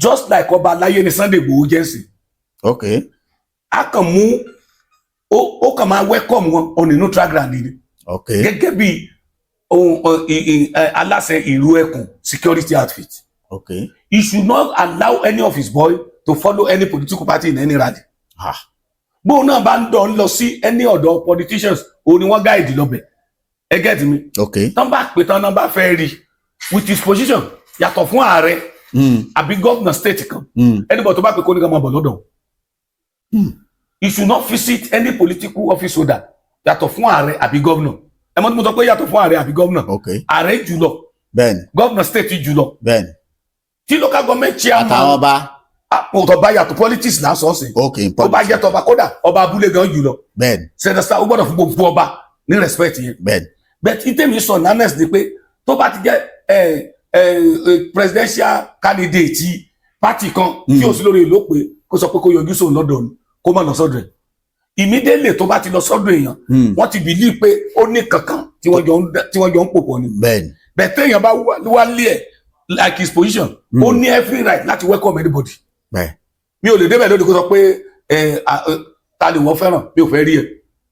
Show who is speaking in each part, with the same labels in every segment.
Speaker 1: just like ọba aláyé ni Sunday Igboho jẹ́ sí.
Speaker 2: Okay.
Speaker 1: A kàn mú ó kàn máa welcome wọn on a neutral ground ni.
Speaker 2: Okay.
Speaker 1: Gẹ́gẹ́ bí aláṣẹ ìlú ẹkùn security outfit.
Speaker 2: Okay.
Speaker 1: He should not allow any of his boy to follow any political party in any rally. Bóun náà bá ń dán lọ sí any ọ̀dọ̀ politicians òun ni wọ́n guide lọ́bẹ̀. Ẹ get me?
Speaker 2: Okay.
Speaker 1: Tán bá pè tán náà bá fẹ́ rí with his position yàtọ̀ fún ààrẹ àbí governor state kan. Anybody tó bá pè kó ní ká máa bọ̀ lọ́dọ̀. He should not visit any political office holder yàtọ̀ fún ààrẹ àbí governor. Ẹ mọ̀ tí mo sọ pé yàtọ̀ fún ààrẹ àbí governor.
Speaker 2: Okay.
Speaker 1: Ààrẹ jùlọ.
Speaker 2: Bẹ́ẹ̀ni.
Speaker 1: Governor state jùlọ.
Speaker 2: Bẹ́ẹ̀ni.
Speaker 1: Tí local government chairman.
Speaker 2: Àtàwọn ọba.
Speaker 1: Ọ̀tọ̀ bá yàtọ̀ politics là ń sọ sí.
Speaker 2: Okay.
Speaker 1: Ó bá jẹ́ tọba kódà ọba abúlé gan jùlọ.
Speaker 2: Bẹ́ẹ̀ni.
Speaker 1: Sẹ́dẹ̀sá ó gbọ́dọ̀ fún gbogbo ọba ní respect yẹn.
Speaker 2: Bẹ́ẹ̀ni.
Speaker 1: But ìtẹ̀mí sọ nanes ni pé tó bá ti jẹ́ presidential candidate party kan tí ó sì lórí ìlú pé kó sọ pé kó yọjú sóun lọ́dọ̀ ni kó má lọ sọ́dọ̀ ẹ̀. Immediately tó bá ti lọ sọ́dọ̀ èèyàn wọ́n ti believe pé ó ní kankan tí wọ́n jọ ń pò pọ̀ ni.
Speaker 2: Bẹ́ẹ̀ni.
Speaker 1: But téèyàn bá wá lé ẹ̀ like his position ó ní every right láti welcome anybody.
Speaker 2: Bẹ́ẹ̀ni.
Speaker 1: Mi ò lè débẹ̀ lóde kó sọ pé ta lè wọ́n fẹ́ràn mi ò fẹ́ rí ẹ̀.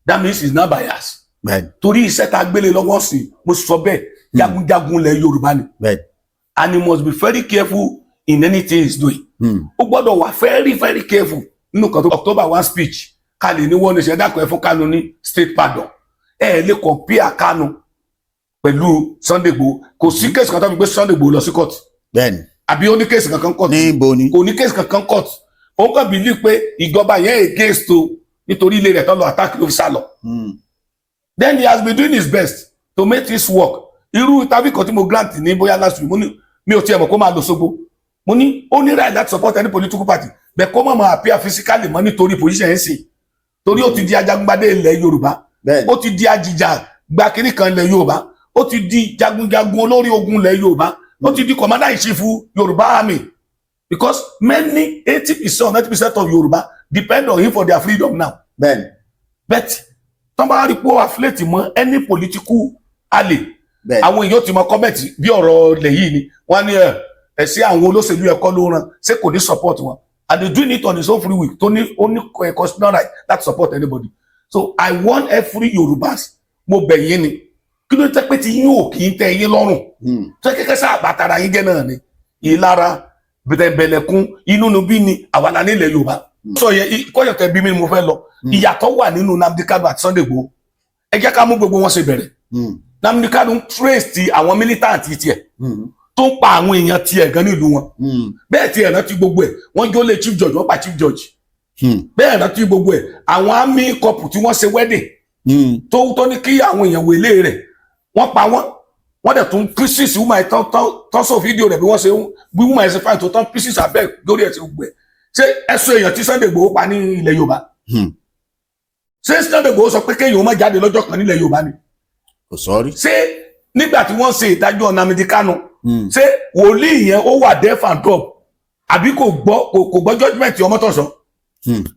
Speaker 1: That means he is not biased.
Speaker 2: Bẹ́ẹ̀ni.
Speaker 1: Torí iṣẹ́ tá a gbélé lọ́wọ́ sí mo sọ bẹ́ẹ̀ jagunjagun lẹ̀ Yorùbá ni.
Speaker 2: Bẹ́ẹ̀ni.
Speaker 1: And he must be very careful in anything he is doing. Ó gbọ́dọ̀ wà very careful nínú kan tó October 1 speech ká lè ní wọ́n ní ṣe dákọ̀ ẹ̀ fún Kanu ní state pardon. Lè compare Kanu pẹ̀lú Sunday Igboho kò sí kéèsì kan tó fi gbé Sunday Igboho lọ sí court.
Speaker 2: Bẹ́ẹ̀ni.
Speaker 1: Àbí ó ní kéèsì kankan court.
Speaker 2: Níbo ni?
Speaker 1: Kò ní kéèsì kankan court. Ó kàn believe pé ìjọba yẹn against o nítorí ilé rẹ̀ tó lọ attack ló fi sá lọ. Then he has been doing his best to make this work. Irú tàbí kan tí mo grant ní bóyá last week mo ní mi ò tiẹ̀ mọ̀ kó máa lọ sógbó. Mo ní ó ní right láti support any political party bẹ́ẹ̀ kó má máa appear physically mọ́ nítorí position ẹ̀ sì. Torí ó ti di ajagungbadé ilẹ̀ Yorùbá. Ó ti di ajìjà gba kiri kan ilẹ̀ Yorùbá. Ó ti di jagunjagun olórí ogun ilẹ̀ Yorùbá. Ó ti di commander in chief Yorùbá army. Because many 80% 90% of Yorùbá depend on him for their freedom now.
Speaker 2: Bẹ́ẹ̀ni.
Speaker 1: But tọ́ba rí pé ó affiliate mọ́ any political ally. Àwọn èèyàn ti mọ comment bí ọ̀rọ̀ ilẹ̀ yìí ni wọ́n ní sí àwọn olóṣèlú ẹ̀kọ́ ló ràn ṣé kò ní support wọn. And they doing it on his own free will tó ní ó ní constitutional right that support anybody. So I want every Yorùbás mo bẹ̀ yín ni kí ló tẹ́ pé tí yín ò kì í tẹ́ yín lọ́rùn. Tó kẹ́kẹ́ sáà bàtàrà yín jẹ́ náà ni ìlara bẹ̀lẹ̀kún inú nu bí ni àwa la nílẹ̀ Yorùbá. Sọ yẹ kọ́yọ̀tẹ̀ bí mi mo fẹ́ lọ ìyàtọ̀ wà nínú Nnamdi Kanu àti Sunday Igboho. Ẹ jẹ́ ká mú gbogbo wọn ṣe bẹ̀rẹ̀. Nnamdi Kanu trace ti àwọn militant tiẹ̀ tó ń pa àwọn èèyàn tiẹ̀ gan nílùú wọn. Bẹ́ẹ̀ tiẹ̀ rántí gbogbo ẹ̀ wọ́n jó lé chief judge wọ́n pa chief judge. Bẹ́ẹ̀ rántí gbogbo ẹ̀ àwọn army couple tí wọ́n ṣe wedding tó ní kí àwọn èèyàn wèlé rẹ̀ wọ́n pa wọ́n dẹ̀ tún pieces woman tọ́sọ̀ fídíò rẹ̀ bí wọ́n ṣe bí woman ṣe fáìn tó tán pieces abẹ́ lórí ẹ̀ ti gbẹ. Ṣé ẹ̀sùn èèyàn tí Sunday Igboho pa ní ilẹ̀ Yorùbá? Ṣé Sunday Igboho sọ pé kéèyàn má jáde lọ́jọ́ kan nílẹ̀ Yorùbá ni?
Speaker 2: Kò sọ́rí.
Speaker 1: Ṣé nígbà tí wọ́n ṣe ìdájọ́ Nnamdi Kanu ṣé wòlíì yẹn ó wà deaf and dumb àbí kò gbọ́ judgement Ọmọ́tọ̀sọ́?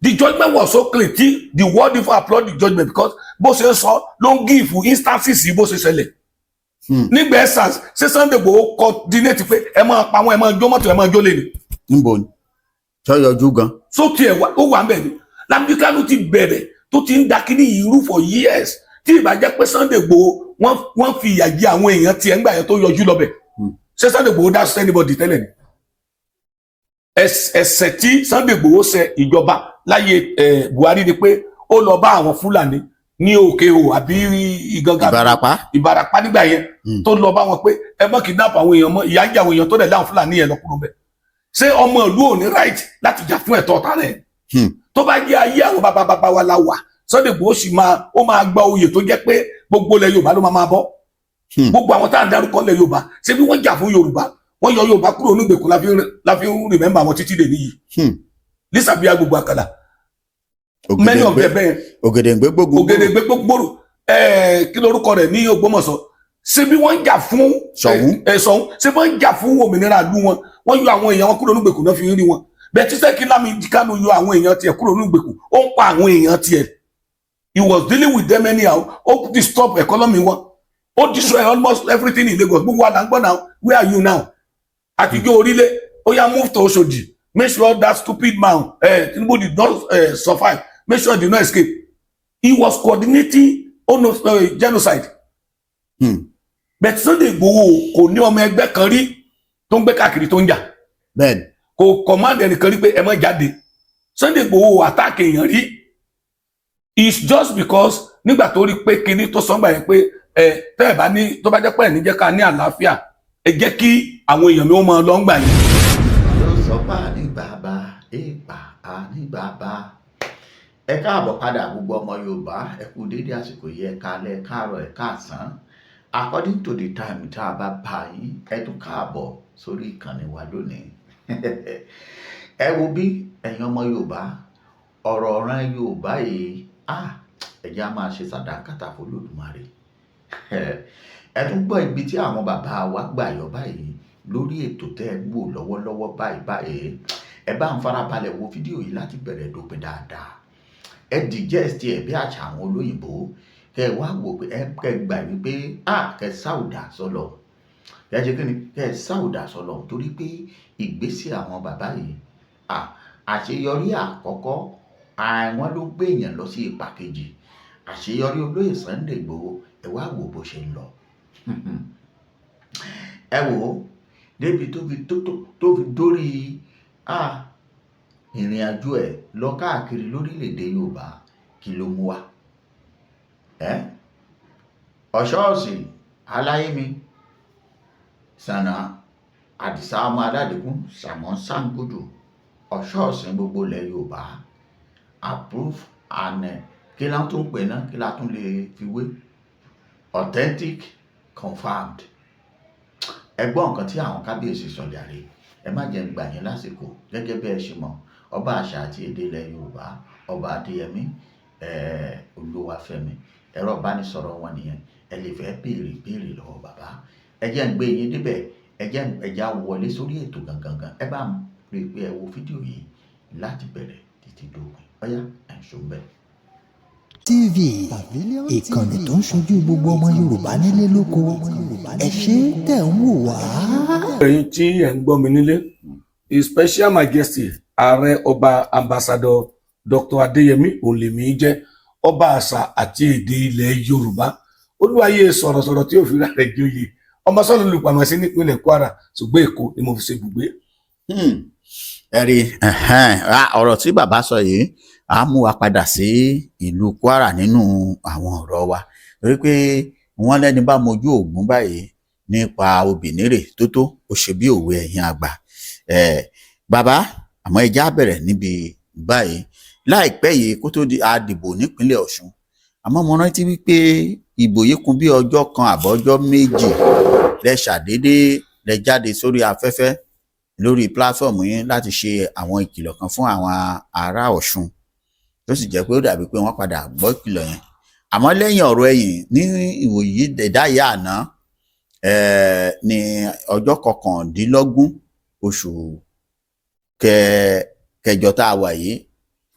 Speaker 1: The judgement was so clear tí the world even applaud the judgement because bó ṣe sọ ló ń give instances bó ṣe ṣẹlẹ̀. Nígbà essence ṣé Sunday Igboho coordinate pé ẹ máa pa wọn ẹ máa jó mọ́tò ẹ máa jó lé ni.
Speaker 2: Níbo ni? Ṣọ́yọjú gan.
Speaker 1: Sókè ẹ̀ ó wà ń bẹ̀ ni. Nnamdi Kanu ti bẹ̀rẹ̀ tó ti ń da kíní ìrú for years tí ìbàjẹ́ pé Sunday Igboho wọ́n fi ìyà jẹ àwọn èèyàn tiẹ̀ ńgbà yẹn tó yọjú lọ́bẹ̀. Ṣé Sunday Igboho dá sí anybody tẹ́lẹ̀ ni? Ẹ̀ṣẹ̀ tí Sunday Igboho ṣẹ̀ ìjọba láyé Buhari ni pé ó lọ bá àwọn Fúlàní ní òkè o àbí Ìgangan Ìbàràpá nígbà yẹn tó lọ bá wọn pé ẹ mọ́ kidnap àwọn èèyàn mọ́ ìyà ń jẹ àwọn èèyàn tó dẹ̀ láwọn Fúlàní yẹn lọ kúrò bẹ̀. Ṣé ọmọ ìlú ò ní right láti jà fún ẹ̀tọ́ ọ̀tá rẹ̀? Tó bá jẹ́ ayé àwọn bàbá wa la wà Sunday Igboho sì máa gba oyè tó jẹ́ pé gbogbo ilẹ̀ Yorùbá ló máa bọ́. Gbogbo àwọn tá à ń darúkọ ilẹ̀ Yorùbá ṣé bí wọ́n jà fún Yorùbá wọ́n yọ Yorùbá kúrò nígbèkùn láfi ń rìmẹ́mbà wọn títí dè níyì. Lísàbíà gbogbo àkàlà. Many of them bẹ́ẹ̀.
Speaker 2: Ògèdèǹgbé
Speaker 1: gbogbo kí lórúkọ rẹ̀ ní Ògbómọ̀ṣọ́. Ṣé bí wọ́n jà fún Ṣọ̀ún ṣé wọ́n jà fún òmìnira ìlú wọn wọ́n yọ àwọn èèyàn wọn kúrò nígbèkùn náà fi ń rí wọn. Bẹ́ẹ̀ títẹ́ kí Nnamdi Kanu yọ àwọn èèyàn tiẹ̀ kúrò nígbèkùn ó ń pa àwọn èèyàn tiẹ̀. He was dealing with them anyhow. Ó disturb economy wọn. Ó destroy almost everything in Lagos. Gbogbo àdàgbọ́n now. Where are you now? Àtijọ́ orílẹ̀ oh yeah, move to Oshodi. Make sure that stupid man, Tinubu did not survive. Make sure he did not escape. He was coordinating genocide. But Sunday Igboho kò ní ọmọ ẹgbẹ́ kan rí tó ń gbé káàkiri tó ń jà.
Speaker 2: Bẹ́ẹ̀ni.
Speaker 1: Kò command ẹnìkan rí pé ẹ má jáde. Sunday Igboho attack èèyàn rí. It's just because nígbà tó rí pé kinní tó sọ́ngbà yẹn pé tẹ́ ẹ̀ bá ní tó bá jẹ́ pé ẹ̀ ní jẹ́ ká ní àlàáfíà ẹ jẹ́ kí àwọn èèyàn mi ó máa lọ ń gbà yẹn.
Speaker 3: Yóò sọ pé àní bàbá èèpà àní bàbá. Ẹ káàbọ̀ padà gbogbo ọmọ Yorùbá ẹ kú dédé àsìkò yìí ẹ káalẹ́ ẹ káàárọ̀ ẹ káàsán. According to the time tá a bá bá yín ẹ tún káàbọ̀ sórí ìkànnì wa lónìí. Ẹ wo bí ẹ̀yin ọmọ Yorùbá ọ̀rọ̀ ọ̀ràn Yorùbá yìí ẹ jẹ́ á máa ṣe sàdákàtà fún Olódùmarè. Ẹ tún gbọ́ ibi tí àwọn bàbá wa gbà yọ báyìí lórí ètò tẹ́ ẹ wò lọ́wọ́lọ́wọ́ báyìí. Ẹ bá ń farabalẹ̀ wo fídíò yìí láti bẹ̀rẹ̀ dópin dáadáa. Ẹ digest ẹ bí àṣà àwọn olóyìnbó kẹ wá wò pé ẹ kẹ gbà wípé kẹ sáùdà sọlọ kẹ ṣe kíni kẹ sáùdà sọlọ torí pé ìgbésẹ̀ àwọn bàbá yìí àṣeyọrí àkọ́kọ́ àwọn ló gbé èèyàn lọ sí ipa kejì àṣeyọrí olóyè Sunday Igboho ẹ wá wò bó ṣe ń lọ ẹ wò ó débi tó fi dórí ìrìn àjò ẹ lọ káàkiri lórílẹ̀-èdè Yorùbá kí ló mú wá Ọ̀ṣọ́ọ̀sì Aláyémi Sànà Àdìsá ọmọ Adádìkún Sàmọ́ Ṣàngódù Ọ̀ṣọ́ọ̀sì gbogbo ilẹ̀ Yorùbá approve and kí la tún pè náà kí la tún lè fi wé authentic confirmed ẹ gbọ́ nǹkan tí àwọn kábíyèsí sọ jàre ẹ má jẹ́ ń gbà yín lásìkò gẹ́gẹ́ bí ẹ ṣe mọ̀ ọba àṣà àti èdè ilẹ̀ Yorùbá ọba Adéyẹmí Olúwafẹ́mi ẹ̀rọ ìbánisọ̀rọ̀ wọn nìyẹn ẹ lè fẹ́ béèrè lọ́wọ́ bàbá ẹ jẹ́ ń gbé yín débẹ̀ ẹ jẹ́ á wọlé sórí ètò gangan ẹ bá rí i pé ẹ wo fídíò yìí láti bẹ̀rẹ̀ títí dópin ọ̀yá ẹ̀ ń ṣó bẹ́ẹ̀.
Speaker 4: TV ìkànnì tó ń ṣojú gbogbo ọmọ Yorùbá nílé lóko ẹ ṣé tẹ̀ ń wò wá.
Speaker 1: ẹ̀yin tí ẹ̀ ń gbọ́ mi nílé His Special Majesty ààrẹ ọba ambassador Dr. Adéyẹmí Olèmí jẹ́ ọba àṣà àti èdè ilẹ̀ Yorùbá olúwayé sọ̀rọ̀sọ̀rọ̀ tí ó fi rà rẹ̀ joyè ọmọ sọ́nà olùpàmọ́sí nípínlẹ̀ Kwara ṣùgbọ́n Èkó ni mo fi ṣe ibùgbé.
Speaker 2: Ẹ̀rí ọ̀rọ̀ tí bàbá sọ yìí a mú wa padà sí ìlú Kwara nínú àwọn ọ̀rọ̀ wa torí pé wọ́n lẹ́ni bá mojú ògún báyìí nípa obìnírè tó ó ṣe bí òwe ẹ̀yìn àgbà bàbá àmọ́ ẹja bẹ̀rẹ̀ níbi báyìí láìpẹ́ yìí kó tó di àdìbò nípínlẹ̀ Ọ̀ṣun àmọ́ mo rántí wípé ìbò yìí kún bí ọjọ́ kan àbọ̀jọ́ méjì lẹ ṣàdédé lẹ jáde sórí afẹ́fẹ́ lórí pílátọ́ọ̀mù yín láti ṣe àwọn ìkìlọ̀ kan fún àwọn ará Ọ̀ṣun tó sì jẹ́ pé ó dàbí pé wọ́n padà gbọ́ ìkìlọ̀ yẹn àmọ́ lẹ́yìn ọ̀rọ̀ ẹ̀yìn ní ìwòyí ẹ̀dáyà àná ní ọjọ́ 29 oṣù kẹjọ tá a wà yìí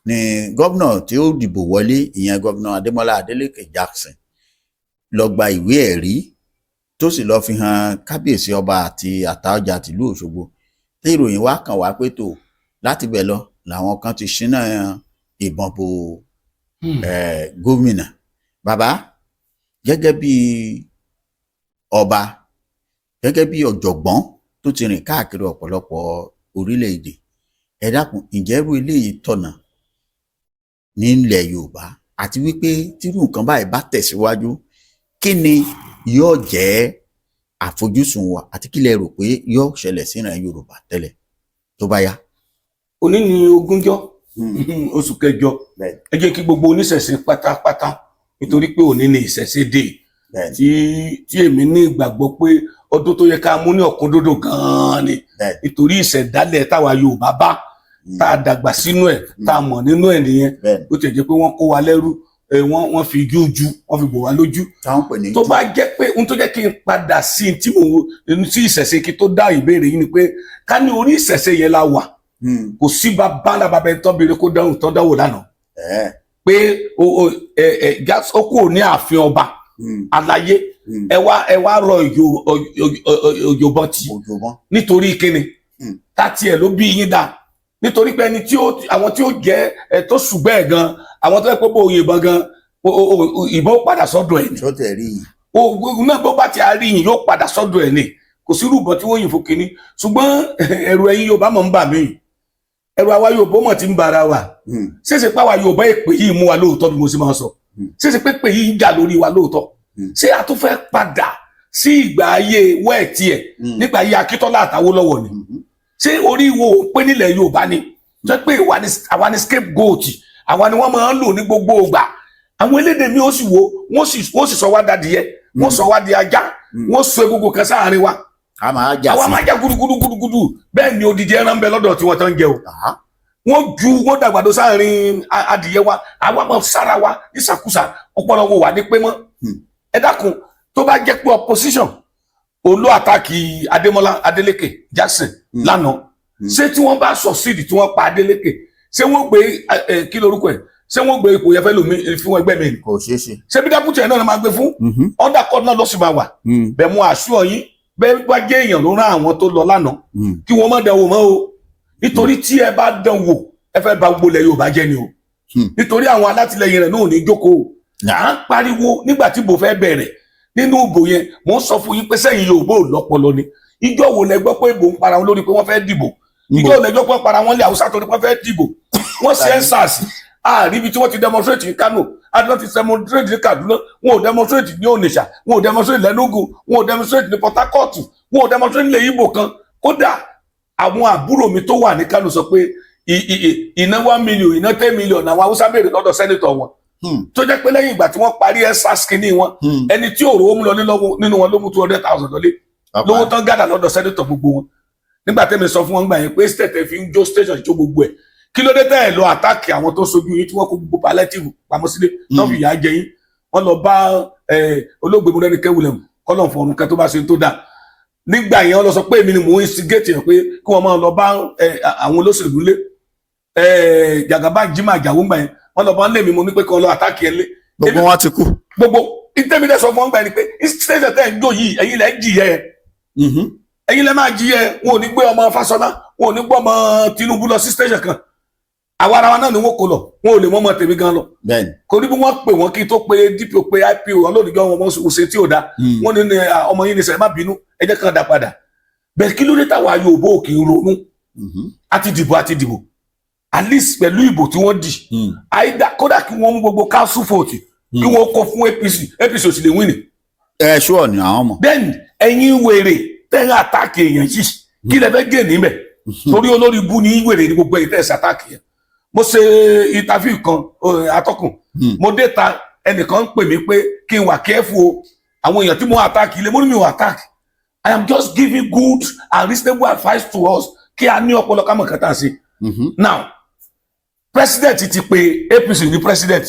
Speaker 2: ni gómìnà tí ó dìbò wọlé ìyẹn gómìnà Adémọ́lá Adélékè Jackson lọ gba ìwé ẹ̀rí tó sì lọ fi hàn kábíyèsí ọba àti Àtaọ́jà tìlú Òṣogbo tí ìròyìn wá kàn wá pé tó láti bẹ̀ lọ làwọn kan ti ṣínà ìbọn bo gómìnà bàbá gẹ́gẹ́ bí ọba gẹ́gẹ́ bí ọ̀jọ̀gbọ́n tó ti rìn káàkiri ọ̀pọ̀lọpọ̀ orílẹ̀-èdè ẹ dákun ǹjẹ́ irú eléyìí tọ̀nà nílẹ̀ Yorùbá àti wípé tírú nǹkan báyìí bá tẹ̀síwájú kí ni yóò jẹ́ àfojúsùn wa àti kí lẹ rò pé yóò ṣẹlẹ̀ síran Yorùbá tẹ́lẹ̀ tó bá yá.
Speaker 1: Òní ni 20 oṣù kẹjọ ẹ jẹ́ kí gbogbo oníṣẹ̀ṣe pátápátá nítorí pé òní ni ìṣẹ̀ṣe dé tí èmi ní ìgbàgbọ́ pé ọdún tó yẹ ká mú ní ọ̀kúndódó gan-an ni nítorí ìṣẹ̀dálẹ̀ táwa Yorùbá bá tá a dàgbà sínú ẹ̀ tá a mọ̀ nínú ẹ̀ nìyẹn ó ti jẹ́ pé wọ́n kó wa lẹ́rú wọ́n fi igi ojú wọ́n fi bò wá lójú tó bá jẹ́ pé ohun tó jẹ́ kí n padà sí tí mo sí ìṣẹ̀ṣe kí tó dá ìbéèrè yìí ni pé ká ní orí ìṣẹ̀ṣe yẹn la wà kò sí bàbá ńlá bàbá ẹni tó béèrè kó dáhùn tó dáwò lánàá pé ó kúrò ní ààfin ọba aláyé ẹ wá rọ Òjòbọ tí nítorí kíni tàti ẹ̀ ló bí yín dá nítorí pé ẹni tí àwọn tí ó jẹ́ tó ṣùgbẹ́ ẹ̀ gan àwọn tó yẹ pé bó yìnbọn gan ìbọn padà sọ́dọ̀ ẹ̀ ni
Speaker 2: tó tẹ̀ rí yìí.
Speaker 1: ogun náà bó bá ti rí yìí yóò padà sọ́dọ̀ ẹ̀ ni kò sí rúbọ tí wọ́n yìn fún kínní ṣùgbọ́n ẹ̀rù ẹ̀yin Yorùbá mọ̀ ń bà mí ẹ̀rù àwa Yorùbá mọ̀ ti ń bara wa ṣéṣe pé àwa Yorùbá èpè yìí mú wa lóòótọ́ bí mo ṣe máa sọ ṣéṣe pé pè yìí ń jà lórí wa lóòótọ́ ṣé a tún fẹ́ padà sí ìgbà ayé wẹ́ẹ̀tì ẹ̀ nígbà ayé Akíntọ́lá àtàwólọ́wọ̀ ni ṣé orí wo pé nílẹ̀ Yorùbá ni tó pé àwa ni scapegoat àwa ni wọ́n máa ń lò ní gbogbo ìgbà àwọn elédè mi ó sì wo wọ́n sì sọ wá dadìyẹ wọ́n sọ wá di ajá wọ́n sọ egungun kan sáàrin wa àwa máa já gudugudugudugudu bẹ́ẹ̀ ni odidi ẹran bẹ lọ́dọ̀ tí wọ́n tán jẹ o wọ́n dàgbàdo sáàrin adìyẹ wa àwa máa sára wa nísàkúsà ọpọlọ wo wà ní pé mọ́ ẹ dákun tó bá jẹ́ pé opposition olú àtàkì Adémọ́lá Adélékè Jackson lánàá ṣé tí wọ́n bá succeed tí wọ́n pa Adélékè ṣé wọ́n gbé kí lorúkọ ẹ̀ ṣé wọ́n gbé ipò yẹn fẹ́ lómi fún ẹgbẹ́ mi
Speaker 2: kò ṣeé ṣe.
Speaker 1: ṣé bí dápútì ẹ̀ náà máa gbé fún ọ̀dà kọ́ọ̀dù náà ló sì máa wà bẹ́ẹ̀ mú àṣù ọ̀yìn bẹ́ẹ̀ bá jẹ́ èèyàn ló rán àwọn tó lọ lánàá kí wọ́n má dánwò mọ́ o nítorí tí ẹ bá dánwò ẹ fẹ́ bà gbogbo ilẹ̀ Yorùbá jẹ́ ni o nítorí àwọn alátìlẹyìn rẹ̀ náà ò ní jókòó à ń pariwo nígbà tí ìbò fẹ́ bẹ̀rẹ̀ nínú ìbò yẹn mò ń sọ fún yín pé sẹ́yìn Yorùbá ò lọ́pọlọ ni ìjọ wo lẹ gbọ́ pé ìbò ń para wọn lórí pé wọ́n fẹ́ dìbò ìjọ wo lẹ gbọ́ pé wọ́n para wọn lé Haúsá torí pé wọ́n fẹ́ dìbò wọ́n ṣe ń sàásì àríbi tí wọ́n ti demonstrate ní Kano àdúrà ti demonstrate ní Kaduna wọn ò demonstrate ní Onitsha wọn ò demonstrate lẹ́nugu wọn ò demonstrate ní Port Harcourt wọn ò demonstrate ní Ìgbò kan kódà àwọn àbúrò mi tó wà ní Kano sọ pé iná 1 million iná 10 million àwọn Haúsá béèrè lọ́dọ̀ sẹ́nitọ̀ wọn tó jẹ́ pé lẹ́yìn ìgbà tí wọ́n parí SARS kínní wọn ẹni tí òrò mú lọ nínú wọn ló mú 200,000 lọlé lówó tán gàdà lọ́dọ̀ sẹ́nitọ̀ gbogbo wọn nígbà tẹ́mi sọ fún wọn gbà yẹn pé state fi ń jó station jó gbogbo ẹ̀ kí ló dé tẹ́ ẹ̀ lọ àtàkì àwọn tó sojú yín tí wọ́n kó gbogbo palliative pamọ́ sílé náà fi yà á jẹ yín wọ́n lọ bá olóògbé Mọ́rẹ́nikẹ́ William kọ́lọ̀ fọ̀rùn kan tó bá ṣe tó dáa nígbà yẹn wọ́n lọ sọ pé èmi ni mò ń instigate yẹn pé kí wọ́n máa lọ bá àwọn olóṣèlú lé Jagaba Jimoh Àjàó gbà yẹn wọ́n lọ bá ń lé mi mo ní pé kí wọ́n lọ àtàkì ẹ̀ lé.
Speaker 2: gbogbo wọn ti kú.
Speaker 1: gbogbo ìtẹ́mídẹ́ sọ fún wọn gbà ni pé station tẹ́ ẹ̀ ń jò yìí ẹ̀yin lẹ́ jìyẹ ẹ̀yin lẹ́ máa jìyẹ wọn ò ní gbé ọmọ Fáṣọlá wọn ò ní gbé ọmọ Tinubu lọ sí station kan àwa ara wa náà ni wọn kò lọ wọn ò lè mọ́mọ́ tèmi gan lọ kò ní bí wọ́n pè wọ́n kí tó pé DPO pé IPO ọlọ́ọ̀dúnjọ́ wọn mọ̀ ṣe tí ò dáa wọ́n ní ọmọ yìí ní sẹ́yìn má bínú ẹ jẹ́ kàn dá padà bẹ́ẹ̀ kí ló dé táwa Yorùbá ò kì í ronú àti dìbò at least pẹ̀lú ìbò tí wọ́n dì àìdá kódà kí wọ́n mú gbogbo council vote kí wọ́n kọ fún APC ò sì lè win.
Speaker 2: ẹ ṣúọ ni àwọn ọmọ.
Speaker 1: then ẹ̀yin wèrè tẹ́yìn àtàkì èèyàn yìí kí lẹ fẹ́ gé níbẹ̀ torí olórí ibú ní wèrè ní gbogbo ẹ̀yìn tẹ́sí àtàkì yẹn mo ṣe interview kan atọ́kùn mo dé ta ẹnìkan ń pè mí pé kí n wà careful o àwọn èèyàn tí mo àtàkì ilé mo ní mi ò àtàkì I am just giving good and reasonable advice to us kí a ní ọpọlọ ká mọ̀ kẹta sí. Now president ti pe APC ní president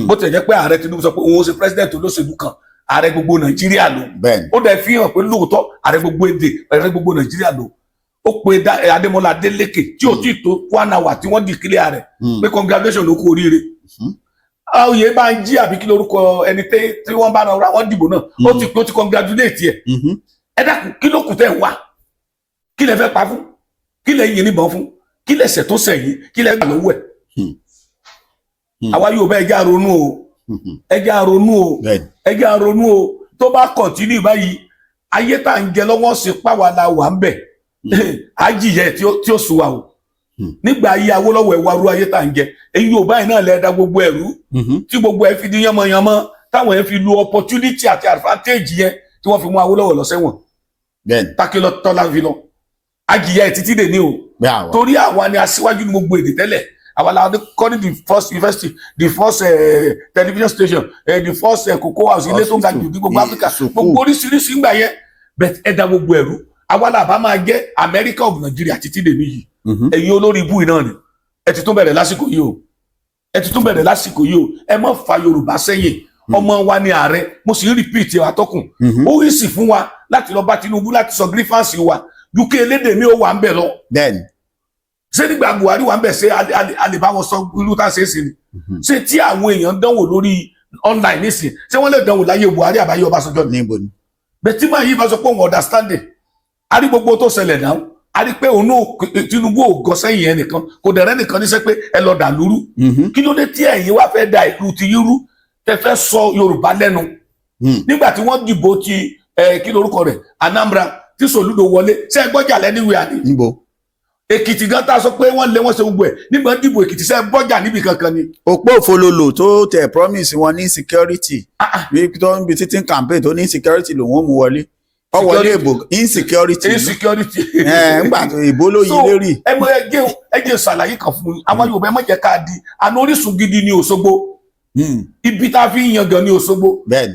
Speaker 1: bó tẹ̀ jẹ́ pé ààrẹ Tinubu sọ pé òun ó ṣe president olóṣèlú kan ààrẹ gbogbo Nàìjíríà ló ó dẹ̀ fi hàn pé lóòótọ́ ààrẹ gbogbo èdè ààrẹ gbogbo Nàìjíríà ló ó pe Adémọ́lá Adélékè tí ò tí tó 1 hour tí wọ́n declare rẹ̀ pé congratulation ló kú oríire oyè bá ń jí àbí kí lórúkọ ẹni tí wọ́n bá ra wọ́n dìbò náà ó ti congratulate ẹ̀ ẹ dákun kí ló kù tẹ́ ń wá kí lẹ fẹ́ pa fún kí lẹ yìn níbọn fún kí lẹ ṣẹ̀ tó sẹ̀yìn kí lẹ gbà lọ́wọ́ ẹ̀ àwa Yorùbá ẹjẹ́ àronú o ẹjẹ́ àronú o ẹjẹ́ àronú o tó bá continue báyìí ayé tá à ń jẹ lọ́wọ́ sí pàwọ́ la wà ń bẹ̀ àjìyẹ tí ó sùn wa o nígbà ayé Awólọ́wọ̀ ẹ̀wà ru ayé tá à ń jẹ èyí Yorùbá yìí náà lẹ́ẹ̀dá gbogbo ẹ̀rú tí gbogbo ẹ̀ fi di yánmọ́yánmọ́ táwọn ẹ̀ fi lu opportunity àti advantage yẹn tí wọ́n fi mú Awólọ́wọ̀ lọ sẹ́wọ̀n takilọ tọ́lá fi lọ àjìyẹ títí dè ní o torí àwa ni aṣíwájú ní gbogbo èdè tẹ́lẹ̀ àwa la kọ́ ní the first university the first television station the first cocoa house ilé tó ga jù ní gbogbo Africa gbogbo oríṣiríṣi ńgbà yẹn bẹ́ẹ̀ ẹ̀dá gbogbo ẹ̀rú àwa la bá máa jẹ́ America of Nigeria títí dè níyì ẹ̀yin olórí ibú iná ni ẹ ti tún bẹ̀rẹ̀ lásìkò yìí o ẹ ti tún bẹ̀rẹ̀ lásìkò yìí o ẹ má fa Yorùbá sẹ́yìn ọmọ wa ni ààrẹ mo sì ń repeat atọ́kùn ó yìí sì fún wa láti lọ bá Tinubu láti sọ grievance wa UK elédè mi ò wà ń bẹ̀ lọ ṣé nígbà Buhari wà ń bẹ̀ ṣe alìbáwọn sọ irú tá a ṣe é sí ni ṣé tí àwọn èèyàn dánwò lórí online nísìn ṣé wọ́n lè dánwò láyé Buhari àbáyé Ọbásanjọ́ ní ibo ni bẹ́ẹ̀ tí màá yí bá sọ pé òun understanding a rí gbogbo tó ṣẹlẹ̀ náà a rí pé òun náà Tinubu ò gọ sẹ́yìn ẹnìkan kò dẹ̀rẹ́ nìkan níṣẹ́ pé ẹ lọ dà lúrú kí ló dé tí ẹ̀yin wá fẹ́ da ìlú ti yírú tẹ fẹ́ sọ Yorùbá lẹ́nu nígbà tí wọ́n dìbò ti kí lorúkọ rẹ̀ Anambra tí Soludo wọlé ṣe gbọ́jà lẹ́niwé àní.
Speaker 2: níbo.
Speaker 1: Èkìtì gan ta sọ pé wọ́n lé wọ́n ṣe gbogbo ẹ̀ nígbà dìbò Èkìtì ṣe gbọ́jà níbi kankan ni.
Speaker 2: òpó òfololo tó tẹ promise wọn ní security bí títí campaign tó ní security lòun ó mú wọlé ọwọlé ìbò insecurity ńgbà tó ìbò ló yí lérí.
Speaker 1: ẹjẹ ṣàlàyé kan fún mi àwọn Yorùbá ẹ má jẹ́ ká di àná orísun gidi ní Òṣogbo ibi tá a fi yan gan ní Òṣogbo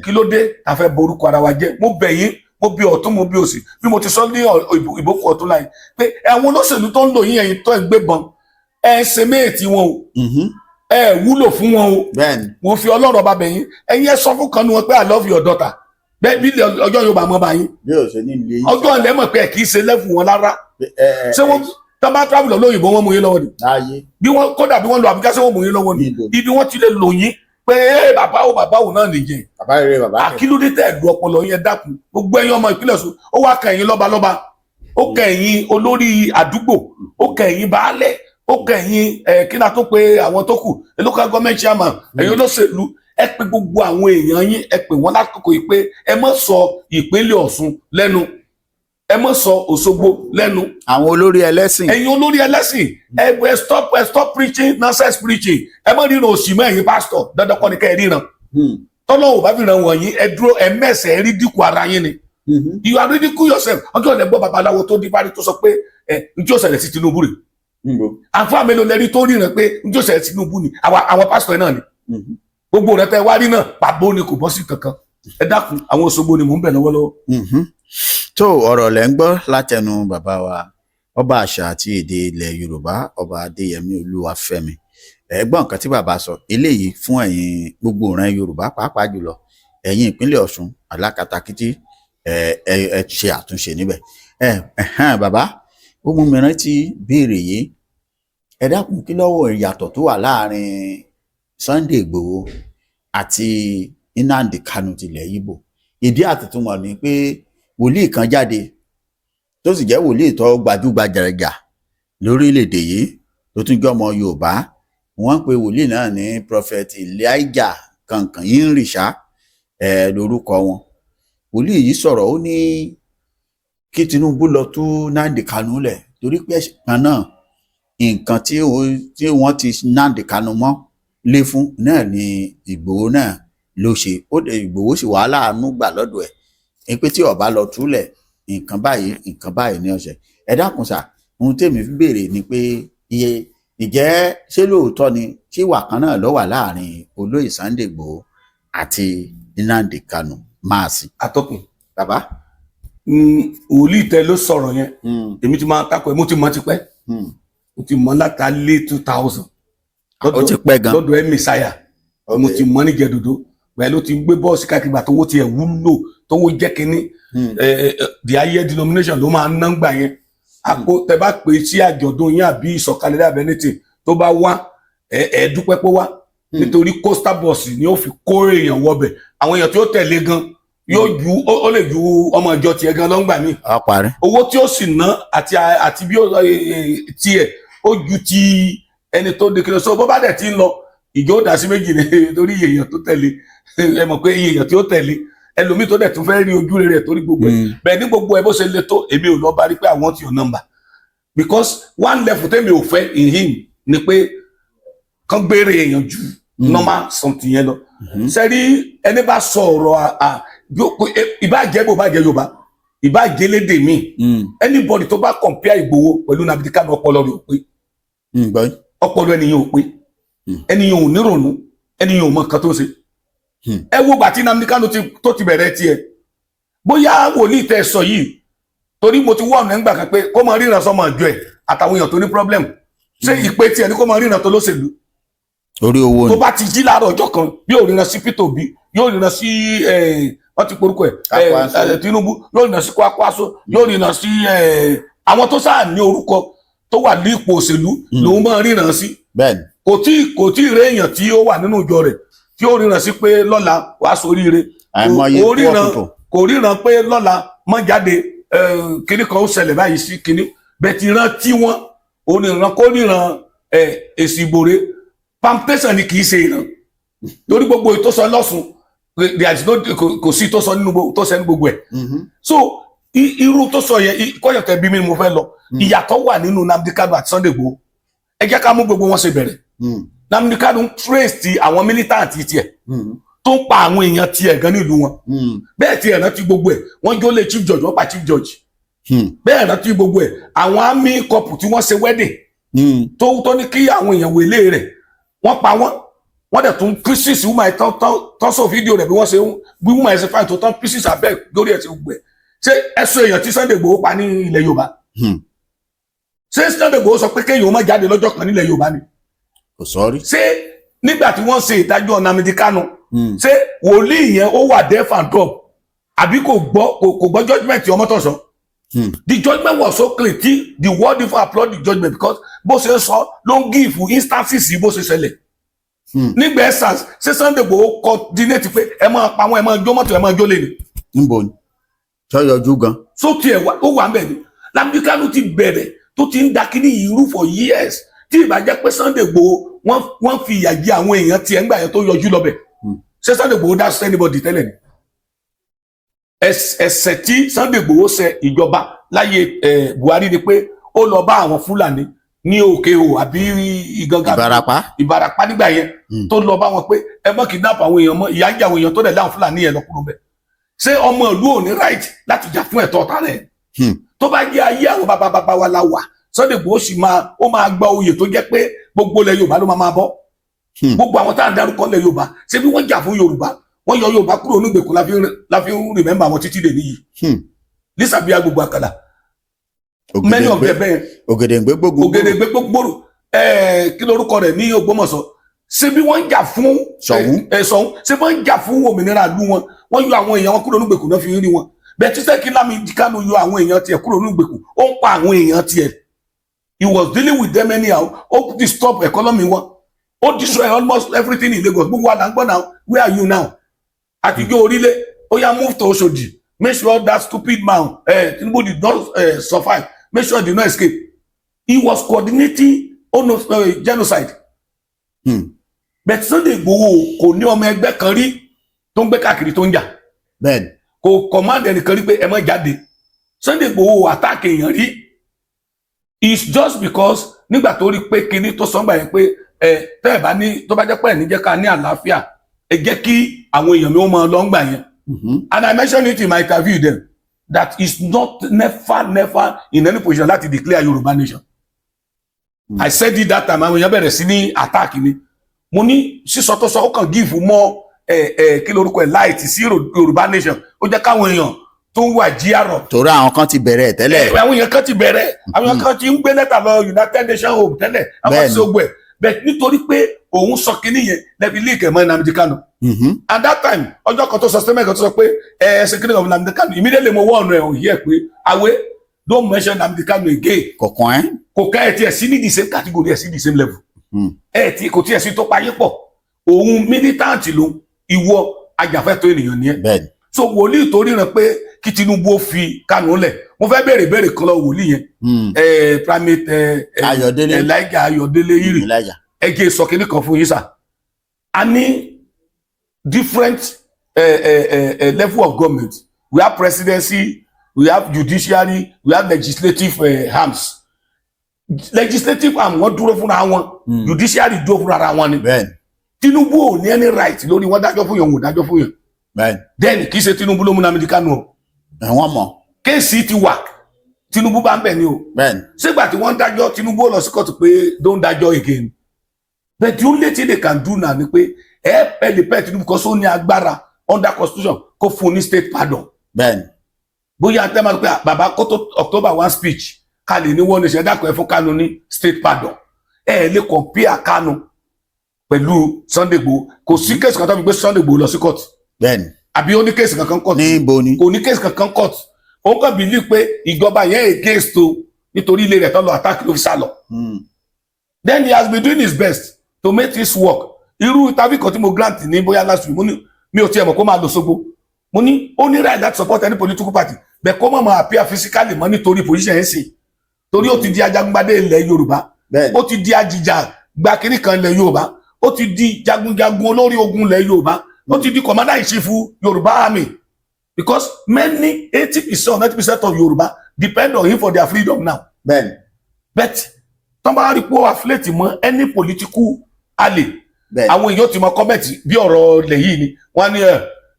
Speaker 1: kí ló dé tá fẹ́ borúkọ ara wa jẹ́ mo bẹ̀ yín mo bí ọ̀tún mo bí òsì bí mo ti sọ ní ìbòkù ọ̀tún láyé pé àwọn olóṣèlú tó ń lò yín ẹ̀yin tó ẹ̀ ń gbébọn ẹ̀ ṣe méètì wọn o ẹ̀ wúlò fún wọn o mo fi Ọlọ́run ọba bẹ̀ yín ẹ̀yin ẹ sọ fún kan ní wọn pé I love your daughter bẹ́ẹ̀ bí ọjọ́ Yorùbá mọ́ bá yín ọjọ́ ilẹ̀ mọ̀ pé ẹ̀ kì í ṣe lẹ́fù wọn rárá ṣé wọ́n tó bá travel lọ lóyìnbó wọn mú yín lọ́wọ́ ni bí wọ́n kódà bí wọ́n lọ Àbújá ṣé wọ́n mú yín lọ́wọ́ ni ibi wọ́n ti lè lò yín pé bàbá ò náà nìyẹn àkílódé tẹ̀ lu ọpọlọ yẹn dákun gbogbo ẹ̀yin ọmọ ìpínlẹ̀ Ọ̀ṣun ó wá kẹ̀yìn lọ́balọ́ba ó kẹ̀yìn olórí àdúgbò ó kẹ̀yìn baálẹ̀ ó kẹ̀yìn kí náà tó pé àwọn tó kù local government chairman ẹ̀yin olóṣèlú ẹ pé gbogbo àwọn èèyàn yín ẹ pè wọ́n lákòókò yìí pé ẹ má sọ ìpínlẹ̀ Ọ̀ṣun lẹ́nu ẹ má sọ Òṣogbo lẹ́nu.
Speaker 2: àwọn olórí ẹlẹ́sìn.
Speaker 1: ẹ̀yin olórí ẹlẹ́sìn ẹ stop preaching nonsense preaching ẹ má ríran òsì mọ́ ẹ̀yin pastor dandan kọ́ ni ká ẹ ríran. tọ́lọ́wọ́ bá fi ràn wọ̀nyí ẹ dúró ẹ mẹ́sẹ̀ ẹ rí dínkù ara yín ni. you are ridicule yourself ọjọ́ ìlẹ̀ gbọ́ babaláwo tó di parí tó sọ pé njẹ́ ó ṣẹlẹ̀ sí Tinubu rẹ̀. àǹfààní mélòó lẹ́rí tó ríran pé njẹ́ ó ṣẹlẹ̀ sí Tinubu ni àwọn pastor náà ni. gbogbo rẹ̀ tẹ́ wá rí náà pàbó ni kò bọ́ sí kankan ẹ dákun àwọn Òṣogbo ni mò ń bẹ̀ lọ́wọ́lọ́wọ́.
Speaker 2: tó ọ̀rọ̀ lẹ́ ń gbọ́ látẹnu bàbá wa ọba àṣà àti èdè ilẹ̀ Yorùbá ọba Adéyẹmí Olúwafẹ́mi ẹ̀gbọ́n nǹkan tí bàbá sọ eléyìí fún ẹ̀yin gbogbo ìran Yorùbá pàápàá jùlọ ẹ̀yin ìpínlẹ̀ Ọ̀ṣun alákatakítí ẹ ṣe àtúnṣe níbẹ̀ bàbá ó mú mi rántí béèrè yìí ẹ dákun kí lọ́wọ́ ìyàtọ̀ tó wà láàrin Sunday Igboho àti Nnamdi Kanu tilẹ̀ Ìgbò ìdí àtìtúmọ̀ ni pé wòlíì kan jáde tó sì jẹ́ wòlíì tó gbajúgbajà lórílẹ̀‐èdè yìí tó tún jẹ́ ọmọ Yorùbá wọ́n pe wòlíì náà ní prophet Elijah kankan yínrìṣà lórúkọ wọn wòlíì yìí sọ̀rọ̀ ó ní kí Tinubu lọ tú Nnamdi Kanu lẹ̀ torí pé kan náà nǹkan tí wọ́n ti Nnamdi Kanu mọ́ lé fún náà ni Ìgbòho náà ló ṣe ó de Ìgbòho sì wà láàánú gbà lọ́dọ̀ ẹ̀ pé tí ọba lọ túlẹ̀ nǹkan báyìí ní ọ̀sẹ̀ ẹ dákun sà ohun tèmi fi béèrè ni pé ìjẹ́ ṣé lóòótọ́ ni tí ìwà kan náà ló wà láàrin olóyè Sunday Igboho àti Nnamdi Kanu máa sí.
Speaker 1: atọ́kùn
Speaker 2: bàbá.
Speaker 1: wòlíì tẹ ló sọ̀rọ̀ yẹn èmi ti máa takò ẹ̀ mo ti mọ̀ tipẹ́ mo ti mọ̀ látàlé 2000
Speaker 2: ó ti pẹ́ gan
Speaker 1: lọ́dọ̀ ẹ̀ mẹ́sáyà mo ti mọ̀ níjẹ̀ dòdò pẹ̀lú ti gbé bọ́ọ̀sì káàkiri gbà tówó tiẹ̀ wúlò tówó jẹ́ kínní the higher denomination ló máa ń ná gbà yẹn àpò tẹ bá pè sí àjọ̀dún yín àbí ìsọ̀kalẹ̀ abẹ́nítì tó bá wá ẹ dúpẹ́ pé wá nítorí coastal bus ni ó fi kó èèyàn wọbẹ̀ àwọn èèyàn tí ó tẹ̀lé gan yóò ju ó lè ju ọmọ ìjọ tiẹ̀ gan lọ́ngbà míì owó tí ó sì ná àti bí tiẹ̀ ó ju ti ẹni tó dekere so bó bá dẹ̀ ti ń lọ ìjọ ó dá sí méjì nítorí èèyàn tó tẹ̀lé ẹ mọ̀ pé èèyàn tí ó tẹ̀lé ẹlòmíì tó dẹ̀ tún fẹ́ rí ojú rere torí gbogbo ẹ̀ bẹ́ẹ̀ ní gbogbo ẹ̀ bó ṣe le tó èmi ò lọ bá rí pé I want your number because one level tẹ́mi ò fẹ́ in him ni pé kán gbére èèyàn ju normal something yẹn lọ sẹ́rí ẹni bá sọ ọ̀rọ̀ ìbájẹ́ bò bá jẹ́ Yorùbá ìbájẹ́ lédè míì anybody tó bá compare Ìgbòho pẹ̀lú Nnamdi Kanu ọpọlọ rẹ̀ ò pé ọpọlọ ẹnìyàn ò pé ẹnìyàn ò nírònú ẹnìyàn ò mọ nǹkan tó ṣe ẹ wo gbà tí Nnamdi Kanu tó ti bẹ̀rẹ̀ tiẹ̀ bóyá wòlíì tẹ sọ yìí torí mo ti wọ ọ̀nà ńgbà kan pé kó máa ríran sọmọ àjọ ẹ̀ àtàwọn èèyàn tó ní problem ṣé ìpè tiẹ̀ ní kó máa ríran tó lóṣèlú
Speaker 2: orí owó ni
Speaker 1: tó bá ti jí láàárọ̀ ọjọ́ kan yóò ríran sí Peter Obi yóò ríran sí wọ́n ti porúkọ ẹ̀ Tinubu yóò ríran sí Kwakwaso yóò ríran sí àwọn tó sáà ní orúkọ tó wà ní ipò òṣèlú lòun máa ríran sí kò tí ì rí èèyàn tí ó wà nínú ìjọ rẹ̀ tí ó ríran sí pé lọ́la wàá soríire kò ríran pé lọ́la mọ́ jáde kíní kan ó ṣẹlẹ̀ báyìí sí kíní bẹ́ẹ̀ ti rán tí wọ́n oníran kó níran èsì ìbòrè palmpation ni kì í ṣe ìran lórí gbogbo ètò sọ lọ́sùn kò sí tó sọ nínú tó sẹ́ni gbogbo ẹ̀ so irú tó sọ yẹn kọ́yọ̀tẹ̀ bí mi ni mo fẹ́ lọ ìyàtọ̀ wà nínú Nnamdi Kanu àti Sunday Igboho ẹ jẹ́ ká mú gbogbo wọn ṣe bẹ̀rẹ̀ Nnamdi Kanu ń trace ti àwọn militant tiẹ̀ tó ń pa àwọn èèyàn tiẹ̀ gan nílùú wọn bẹ́ẹ̀ tiẹ̀ rántí gbogbo ẹ̀ wọ́n jólè chief judge wọ́n pa chief judge bẹ́ẹ̀ rántí gbogbo ẹ̀ àwọn army couple tí wọ́n ṣe wedding tó ní kí àwọn èèyàn wèlé rẹ̀ wọ́n pa wọ́n dẹ̀ tún pieces woman tọ́sọ̀ fídíò rẹ̀ bí wọ́n ṣe bí woman ẹ̀ ṣe fáìn tó tán pieces abẹ́ lórí ẹ̀ ti gbogbo ẹ̀ ṣé ẹ̀sùn èèyàn tí Sunday Igboho pa ní ilẹ̀ Yorùbá ṣé Sunday Igboho sọ pé kéèyàn má jáde lọ́jọ́ kan nílẹ̀ Yorùbá ni
Speaker 2: kò sọ́rí.
Speaker 1: ṣé nígbà tí wọ́n ṣe ìdájọ́ Nnamdi Kanu ṣé wòlíì yẹn ó wà deaf and dumb àbí kò gbọ́ judgement Ọmọ́tọ̀sọ́ the judgement was so clear tí the world even applaud the judgement because bó ṣe sọ ló ń give instances bó ṣe ṣẹlẹ̀ nígbà ẹ̀sán ṣé Sunday Igboho coordinate pé ẹ máa pa wọn ẹ máa jó mọ́tò ẹ máa jó lé ni.
Speaker 2: níbo ni sọyọjú gan.
Speaker 1: so tiẹ̀ ó wà ń bẹ̀ ni Nnamdi Kanu ti bẹ̀rẹ̀ tó ti ń da kíní yìí rú for years tí ìbàjẹ́ pé Sunday Igboho wọ́n fi ìyà jẹ àwọn èèyàn tiẹ̀ ńgbà yẹn tó yọjú lọ́bẹ̀ ṣé Sunday Igboho dá anybody tẹ́lẹ̀ ni ẹ̀ṣẹ̀ tí Sunday Igboho ṣẹ̀ ìjọba láyé Buhari ni pé ó lọ bá àwọn Fúlàní ní Òkè-Òwò àbí Ìbàràpá nígbà yẹn tó lọ bá wọn pé ẹ má kidnap àwọn èèyàn mọ́ ìyà ń jẹ àwọn èèyàn tó dẹ̀ láwọn Fúlàní yẹn lọ kúrò bẹ̀ ṣé ọmọ ìlú ò ní right láti jà fún ẹ̀tọ́ ọ̀tá rẹ̀ tó bá jẹ́ ayé àwọn bàbá wa la wà Sunday Igboho sì máa gba oyè tó jẹ́ pé gbogbo ilẹ̀ Yorùbá ló máa bọ́ gbogbo àwọn tá à ń darúkọ ilẹ̀ Yorùbá ṣé bí wọ́n jà fún Yorùbá wọ́n yọ Yorùbá kúrò nígbèkùn la fi ń rìmẹ́mbà wọn títí dè níyì lísàbíà gbogbo àkàlà many of them bẹ́ẹ̀
Speaker 2: Ògèdèngbé
Speaker 1: gbogbo kí lórúkọ rẹ̀ ní Ògbómọ̀ṣọ́ ṣé bí wọ́n ń jà fún Ṣọ̀ún ṣé wọ́n ń jà fún òmìnira ìlú wọn wọ́n yọ àwọn èèyàn wọn kúrò nígbèkùn náà fi ń rí wọn bẹ́ẹ̀ tí sẹ́kì Nnamdi Kanu yọ àwọn èèyàn tiẹ̀ kúrò nígbèkùn ó ń pa àwọn èèyàn tiẹ̀ he was dealing with them anyhow ó disturb economy wọn ó destroy almost everything in Lagos gbogbo àdàgbọ́n now where are you now àtijọ́ orílẹ̀ ó yá move to Oshodi make sure that stupid man Tinubu did not survive make sure he did not escape he was coordinating genocide but Sunday Igboho kò ní ọmọ ẹgbẹ́ kan rí tó ń gbé káàkiri tó ń jà
Speaker 2: bẹ́ẹ̀ni
Speaker 1: kò command ẹnìkan rí pé ẹ má jáde Sunday Igboho attack èèyàn rí it's just because nígbà tó rí pé kinní tó sọ́ngbà yẹn pé tẹ́ ẹ̀ bá ní tó bá jẹ́ pé ẹ̀ ní jẹ́ ká ní àlàáfíà ẹ jẹ́ kí àwọn èèyàn mi ó máa lọ ń gbà yẹn and I mentioned it in my interview then that is not never in any position láti declare Yorùbá nation I said it that time àwọn èèyàn bẹ̀rẹ̀ sí ní attack mi mo ní sísọ tó sọ ó kàn give mọ́ kí lórúkọ ẹ̀ light sí Yorùbá nation ó jẹ́ káwọn èèyàn tó ń wà jíàrọ̀.
Speaker 2: torí àwọn kan ti bẹ̀rẹ̀ tẹ́lẹ̀.
Speaker 1: àwọn èèyàn kan ti bẹ̀rẹ̀ àwọn èèyàn kan ti ń gbé lẹ́tà lọ United Nations Home tẹ́lẹ̀ àwọn ti ogbó ẹ̀ bẹ́ẹ̀ nítorí pé òun sọ kínní yẹn lẹ́bi líìkì ẹ̀mọ́ Nnamdi Kanu. At that time ọjọ́ kan tó sọ statement kan tó sọ pé ẹsẹ̀ kínní of Nnamdi Kanu immediately mo wọ́n ọ̀nà ẹ̀ òun yẹ pé awé don't mention Nnamdi Kanu again.
Speaker 2: kọ̀ọ̀kan ẹ́.
Speaker 1: kò ká ẹ̀ tiẹ̀ sí ní the same category ẹ̀ sí the same level. kò tiẹ̀ sí tó payé pọ̀ òun militant ló ìwọ ajàfẹ́tọ̀ọ́ ènìyàn ni ẹ.
Speaker 2: bẹ́ẹ̀ni.
Speaker 1: so wòlíì tó ríran pé kí Tinubu ó fi Kanu lẹ̀ mo fẹ́ béèrè kan lọ wòlíì yẹn primate Elijah Ayọ̀délé Iri ẹ jẹ́ sọ kínní kan fún yín sà a ní different level of government we have presidency we have judiciary we have legislative arms legislative arm wọ́n dúró fúnra wọn judiciary dúró fúnra wọn ni.
Speaker 2: bẹ́ẹ̀ni.
Speaker 1: Tinubu ò ní any right lórí wọn dájọ́ fún yẹn wọn ò dájọ́ fún yẹn.
Speaker 2: bẹ́ẹ̀ni.
Speaker 1: then kì í ṣe Tinubu ló mú Nnamdi Kanu o.
Speaker 2: ẹ̀wọ̀n mọ̀.
Speaker 1: kéèsì ti wà Tinubu bá ń bẹ̀ ni o.
Speaker 2: bẹ́ẹ̀ni.
Speaker 1: sígbà tí wọ́n dájọ́ Tinubu lọ sí kóòtù pé don't dájọ́ again but the only thing they can do now ni pé ẹ lè pẹ́ Tinubu kọ́ só ní agbára under constitution kó fún ní state pardon.
Speaker 2: bẹ́ẹ̀ni.
Speaker 1: bóyá tẹ́ máa pé bàbá kótó October 1 speech ká lè ní wọ́n ní ṣẹ́dákọ̀ ẹ̀ fún Kanu ní state pardon ẹ lè compare Kanu pẹ̀lú Sunday Igboho kò sí kéèsì kan tó fi gbé Sunday Igboho lọ sí court.
Speaker 2: bẹ́ẹ̀ni.
Speaker 1: àbí ó ní kéèsì kankan court.
Speaker 2: níbo ni.
Speaker 1: kò ní kéèsì kankan court. ó kàn bìlí pé ìjọba yẹn against o nítorí ilé rẹ̀ tó lọ attack ló fi sá lọ. then he has been doing his best to make this work. irú interview kan tí mo grant ní bóyá last week mo ní mi ò tiẹ̀ mọ̀ kó máa lọ sógbó. mo ní ó ní right láti support any political party bẹ́ẹ̀ kó má máa appear physically mọ́ nítorí position ẹ̀ ń sìn. torí ó ti di ajagungbadé ilẹ̀ Yorùbá ó ti di ajìjà gba kínní kan ilẹ̀ Yorùbá ó ti di jagunjagun olórí ogun ilẹ̀ Yorùbá ó ti di commander in chief Yorùbá army because many 80% or 90% of Yorùbá depend on him for their freedom now. But tọ́ba rí pé ó affiliate mọ́ any political ally àwọn èèyàn ti mọ comment bí ọ̀rọ̀ ilẹ̀ yìí ni wọ́n ní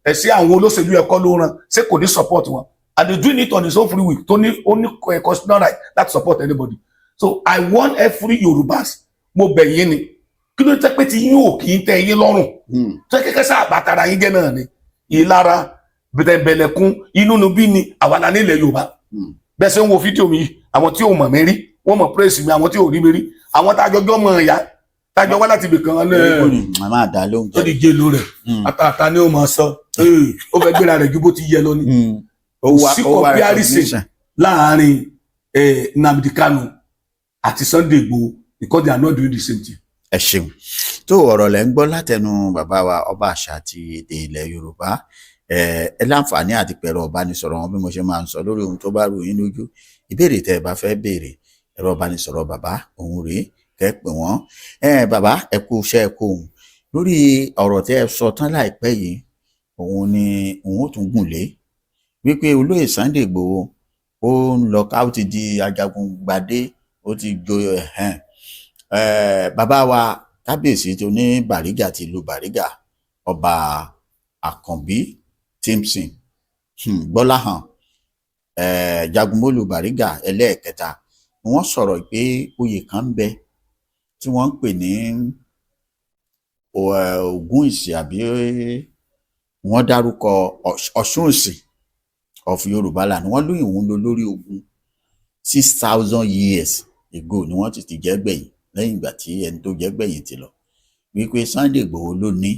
Speaker 1: ẹ̀sìn àwọn olóṣèlú ẹ̀kọ́ ló ràn ṣé kò ní support wọn and they doing it on his own free will tó ní only constitutional right that support anybody. So I want every Yorùbás mo bẹ̀ yín ni kí ló tẹ́ pé tí yín ò kì í tẹ́ yín lọ́rùn tó kẹ́kẹ́ sáà bàtàrà yín jẹ́ náà ni ìlara bẹ̀lẹ̀kún inú ni bí ni àwa la nílẹ̀ Yorùbá bẹ́ẹ̀ ṣe ń wo fídíò mi àwọn tí ò mọ̀ mí rí wọ́n mọ̀ praise mi àwọn tí ò rí mi rí àwọn tájọjọ́ mọ̀ ẹ̀yà tájọ wá láti ibìkan náà ó di jẹ́ ló rẹ̀ àtàtà ni ó máa sọ ó fẹ́ gbéra rẹ̀ ju bó ti yẹ lọ ni sí comparison láàárín Nnamdi Kanu àti Sunday Igboho because they are not doing the same thing.
Speaker 2: Ẹ ṣeun tó ọ̀rọ̀ lẹ́ ń gbọ́ látẹnu bàbá wa ọba àṣà àti èdè ilẹ̀ Yorùbá ẹ láǹfààní àti pẹ̀rọ ọ̀bánisọ̀rọ̀ wọn bí mo ṣe máa ń sọ lórí ohun tó bá rú yín lójú ìbéèrè tẹ́ ẹ bá fẹ́ béèrè ẹ̀rọ ọ̀bánisọ̀rọ̀ bàbá òun rèé kẹ́ pè wọ́n bàbá ẹ kú iṣẹ́ ẹ kú òun lórí ọ̀rọ̀ tẹ́ ẹ sọ tán láìpẹ́ yìí òun ni òun ó tún gùn lé wípé olóyè Sunday Igboho ó ń lọ ká ó ti di ajagun gbadé ó ti joyè bàbá wa kábíyèsí tó ní Bàrígà ti ìlú Bàrígà ọba Àkànbí Timson Gbọ́láhàn Jagunmólú Bàrígà ẹlẹ́ẹ̀kẹta wọ́n sọ̀rọ̀ pé oyè kan ń bẹ tí wọ́n ń pè ní Ògúnìsì àbí wọ́n dárúkọ Ọ̀ṣúnìsì of Yorùbá land wọ́n lóyún òun lọ lórí ogun 6,000 years ago ni wọ́n ti jẹ́ gbẹ̀yìn lẹ́yìn ìgbà tí ẹni tó jẹ́ gbẹ̀yìn ti lọ wípé Sunday Igboho ló ní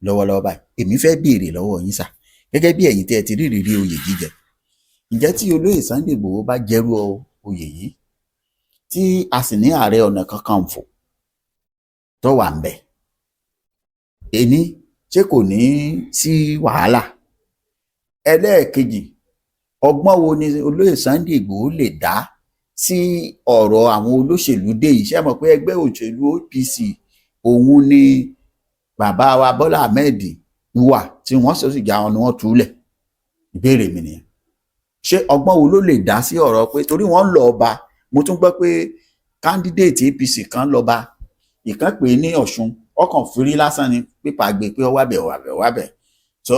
Speaker 2: lọ́wọ́lọ́wọ́ báyìí èmi fẹ́ béèrè lọ́wọ́ yín sà gẹ́gẹ́ bí ẹ̀yin tẹ́ ẹ ti rí ìrírí oyè jíjẹ ǹjẹ́ tí olóyè Sunday Igboho bá jẹ́rú oyè yìí tí a sì ní Ààrẹ Ọ̀nà Kakanfò tó wà ń bẹ̀ ẹni ṣé kò ní sí wàhálà ẹlẹ́ẹ̀kejì ọgbọ́n wo ni olóyè Sunday Igboho lè dá sí ọ̀rọ̀ àwọn olóṣèlú dé yìí ṣé mọ̀ pé ẹgbẹ́ òṣèlú OPC òun ni bàbá wa Bọ́lá Ahmed wà tí wọ́n sì já wọn ni wọ́n túlẹ̀ ìbéèrè mi nìyẹn ṣé ọgbọ́n wo ló lè dá sí ọ̀rọ̀ pé torí wọ́n ń lọ ọba mo tún gbọ́ pé candidate APC kan lọ́ba ìkan pè ní Ọ̀ṣun ọkàn fìrí lásán ni pípa gbé pé ọwábẹ̀ so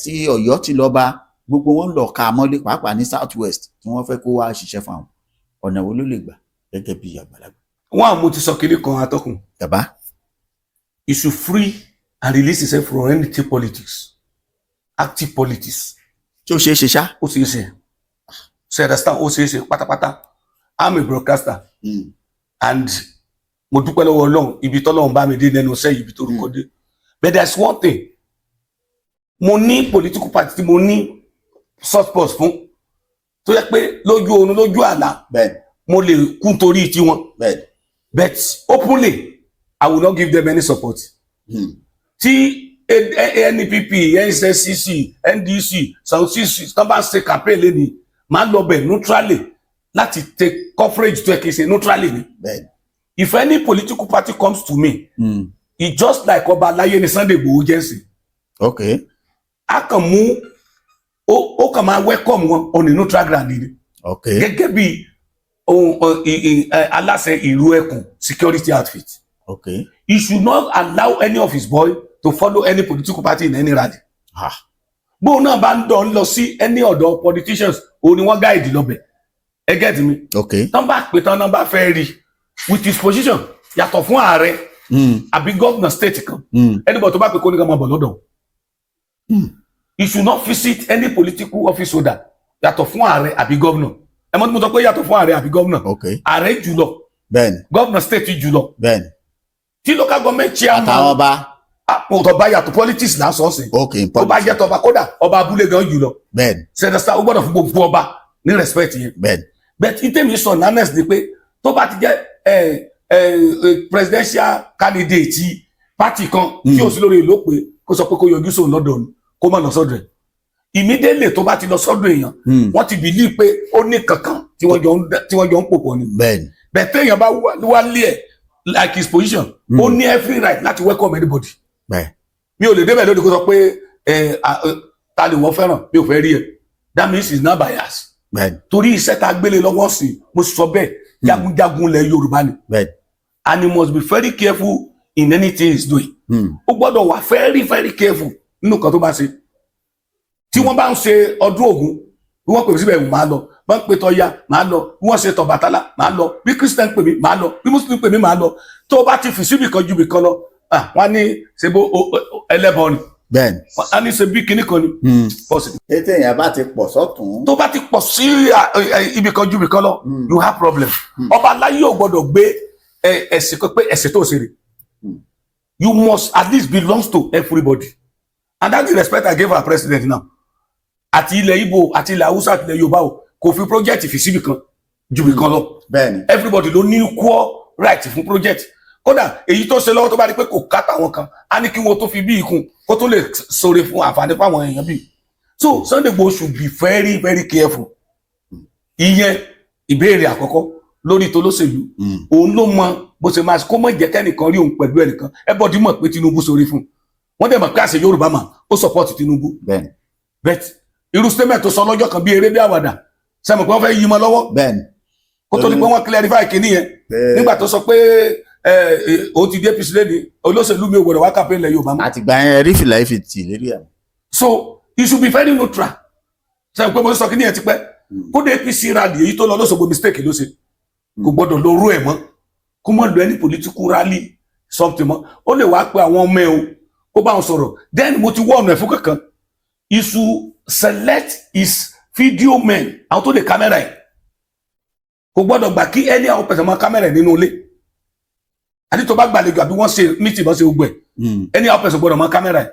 Speaker 2: tí Ọ̀yọ́ ti lọ́ba gbogbo wọn lọ ka mọ́lé pàápàá ní South West tí wọ́n fẹ́ kó wá ṣiṣẹ́ fún àwọn ọ̀nà wo ló lè gbà gẹ́gẹ́ bí àgbàlagbà.
Speaker 1: Wọ́n àmú ti sọ kiri kan atọ́kùn.
Speaker 2: Bàbá.
Speaker 1: He should free and release himself from anything politics, active politics.
Speaker 2: Tí ó ṣe é ṣe ṣá.
Speaker 1: Ó ṣe é ṣe. So understand ó ṣe é ṣe pátápátá. I'm a broadcaster. And mo dúpẹ́ lọ́wọ́ Ọlọ́run ibi tọ́lọ́run bá mi dé nínú iṣẹ́ yìí ibi tó rúkọ dé. But there's one thing. Mo ní political party tí mo ní support fún tó yẹ pé lójú oorun lójú àlá mo lè kú torí tiwọn but openly I will not give them any support. Tí NPP, NSCC, NDC, SAUCC tán bá ń ṣe campaign lẹ́ni máa lọ bẹ̀ neutrally láti take coverage tó yẹ kí n ṣe neutrally ni. If any political party comes to me it's just like ọba aláyé ni Sunday Igboho jẹ́sìn.
Speaker 2: Okay.
Speaker 1: A kàn mú ó kàn máa welcome wọn on a neutral ground ni.
Speaker 2: Okay.
Speaker 1: Gẹ́gẹ́ bí aláṣẹ ìlú ẹkùn security outfit.
Speaker 2: Okay.
Speaker 1: He should not allow any of his boy to follow any political party in any rally. Bóun náà bá ń dán lọ sí any ọ̀dọ̀ politicians òun ni wọ́n guide lọ́bẹ̀. Ẹ get me?
Speaker 2: Okay.
Speaker 1: Tán bá pè tán náà bá fẹ́ rí with his position yàtọ̀ fún ààrẹ àbí governor state kan. Anybody tó bá pè kó ní ká máa bọ̀ lọ́dọ̀. He should not visit any political office holder yàtọ̀ fún ààrẹ àbí governor. Ẹ mọ̀ tí mo sọ pé yàtọ̀ fún ààrẹ àbí governor.
Speaker 2: Okay.
Speaker 1: Ààrẹ jùlọ.
Speaker 2: Bẹ́ẹ̀ni.
Speaker 1: Governor state jùlọ.
Speaker 2: Bẹ́ẹ̀ni.
Speaker 1: Tí local government chairman.
Speaker 2: Àtàwọn ọba.
Speaker 1: Àpò bá yàtọ̀ politics là ń sọ sí.
Speaker 2: Okay.
Speaker 1: Tó bá jẹ́ tọba kódà ọba abúlé gan jùlọ.
Speaker 2: Bẹ́ẹ̀ni.
Speaker 1: Sẹ́dẹ̀sítà ó gbọ́dọ̀ fún gbogbo ọba ní respect yẹn.
Speaker 2: Bẹ́ẹ̀ni.
Speaker 1: But ìtẹ̀mí sọ nanes ni pé tó bá ti jẹ́ presidential candidate ti party kan tí ó sì lórí ìlú pé kó sọ pé kó yọjú sóun lọ́dọ̀ ni kó má lọ sọ́dọ̀ ẹ̀. Immediately tó bá ti lọ sọ́dọ̀ èèyàn wọ́n ti believe pé ó ní kankan tí wọ́n jọ ń pò pọ̀ ni.
Speaker 2: bẹ́ẹ̀ni.
Speaker 1: bẹ́ẹ̀ téèyàn bá wá lé ẹ̀ like his position ó ní every right láti welcome anybody.
Speaker 2: bẹ́ẹ̀.
Speaker 1: mi ò lè débẹ̀ lóde kó sọ pé ta lè wọ́n fẹ́ràn mi ò fẹ́ rí ẹ that means he's not biased.
Speaker 2: bẹ́ẹ̀ni.
Speaker 1: torí iṣẹ́ tá a gbélé lọ́wọ́ sí mo sọ bẹ́ẹ̀ jagunjagun lẹ̀ Yorùbá ni.
Speaker 2: bẹ́ẹ̀ni.
Speaker 1: and he must be very careful in anything he's doing. ó gbọ́dọ̀ wà very very careful nínú kan tó bá ṣe. tí wọ́n bá ń ṣe ọdún Ògún bí wọ́n pè mí síbẹ̀ máa lọ bá ń pè tọ́ya máa lọ bí wọ́n ṣe tọ̀bàtálá máa lọ bí Christian pè mí máa lọ bí Muslim pè mí máa lọ tó bá ti fi síbì kan ju bì kan lọ wọ́n á ní ṣe bó ẹlẹ́bọ ni.
Speaker 2: bẹ́ẹ̀ni.
Speaker 1: wọ́n á ní ṣe bí kinní kan ni.
Speaker 2: ètò èèyàn bá ti pọ̀ sọ́tún.
Speaker 1: tó bá ti pọ̀ sí ibì kan ju bì kan lọ you have problem. ọba aláyé ò gbọ́dọ̀ gbé ẹ̀sìn kan pé ẹ̀sìn tó ṣe rè. You must at least belongs to everybody. And that's the respect I gave our president now. Àti ilẹ̀ Igbo, àti ilẹ̀ Hausa, àti ilẹ̀ Yorùbá o, kò fi project fi síbi kan, ju bí kan lọ.
Speaker 2: Bẹ́ẹ̀ni.
Speaker 1: Everybody ló ní equal right fún project. Kódà èyí tó ṣe lọ́wọ́ tó bá rí pé kò ká tàwọn kan, á ní kí wọ́n tó fi bí ikùn, kó tó lè sọ̀rọ̀ fún àǹfààní fáwọn èèyàn bí. So Sunday Igboho should be very very careful. Ìyẹn ìbéèrè àkọ́kọ́ lórí tolóṣèlú. Òun ló mọ bó ṣe máa kó mọ̀ jẹ́ kẹ́nìkan rí òun pẹ̀lú ẹnìkan. Everybody mọ̀ pé Tinubu sọ̀rọ̀ fún. Wọ́n dẹ̀ mọ̀ pé àṣẹ Yorùbá mà ó support Tinubu.
Speaker 2: Bẹ́ẹ̀ni.
Speaker 1: Bet irú statement tó sọ lọ́jọ́ kan bí eré bí àwàdà sẹ́mi pé wọ́n fẹ́ yí mọ́ lọ́wọ́.
Speaker 2: Bẹ́ẹ̀ni.
Speaker 1: Kó tó ní pé wọ́n clarify kìíní yẹn nígbà tó sọ pé òun ti dé APC lẹ́ni olóṣèlú mi ò gbọ́dọ̀ wá campaign lẹ̀ Yorùbá mọ́.
Speaker 2: àtìgbà yẹn rí fìlà ìfì tì lérí ẹ̀.
Speaker 1: So he should be very neutral. Sẹ́mi pé mo sọ kìíní yẹn ti pẹ́ kó dé APC rally èyí tó lọ lọ́sọ̀gbọ̀ mistake ló ṣe kò gbọ́dọ̀ lọ rú ẹ̀ mọ́ kó mọ̀ lọ any political rally something mọ́ ó lè wá pé àwọn ọmọ ẹ̀ o ó bá wọn sọ̀rọ̀ then mo ti wọ́ ọ̀nà ẹ̀fún kankan he should select his video men àwọn tó lè kámẹ́rà ẹ̀ kò gbọ́dọ̀ gbà kí ẹni àwọn pẹ̀sẹ̀ mọ́ kámẹ́rà ẹ̀ nínú ilé àti tó bá gbàlejò àbí wọ́n ṣe meeting bọ́ ṣe gbogbo ẹ̀ ẹni àwọn pẹ̀sẹ̀ gbọ́dọ̀ mọ́ kámẹ́rà ẹ̀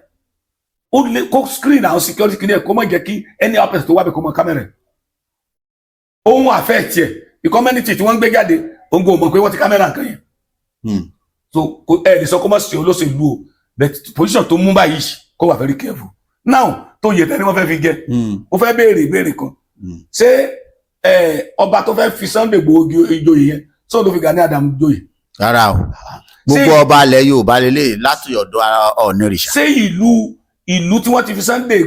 Speaker 1: ó lè kó screen àwọn security kìnìyàn kó má jẹ́ kí ẹni àwọn pẹ̀sẹ̀ tó wá bẹ̀ kó mọ́ kámẹ́rà ẹ̀ ohun àfẹ́ tiẹ̀ ìkọ́mẹ́nìtì tí wọ́n ń gbé jáde òun kò mọ̀ pé wọ́n ti kámẹ́rà nǹkan yẹn so ẹ lè sọ kó má ṣe olóṣèlú o but position tó mú báyìí kó wà very careful now tó yẹ tẹ́ni wọ́n fẹ́ fi jẹ́ ó fẹ́ béèrè ìbéèrè kan ṣé ọba tó fẹ́ fi Sunday Igboho ìjòyè yẹn sọ ló fi Gani Adams joyè.
Speaker 2: rárá o gbogbo ọba alẹ̀ Yorùbá lélẹ̀ láti ọ̀dọ̀ Ọ̀nìrìṣà.
Speaker 1: ṣé ìlú tí wọ́n ti fi Sunday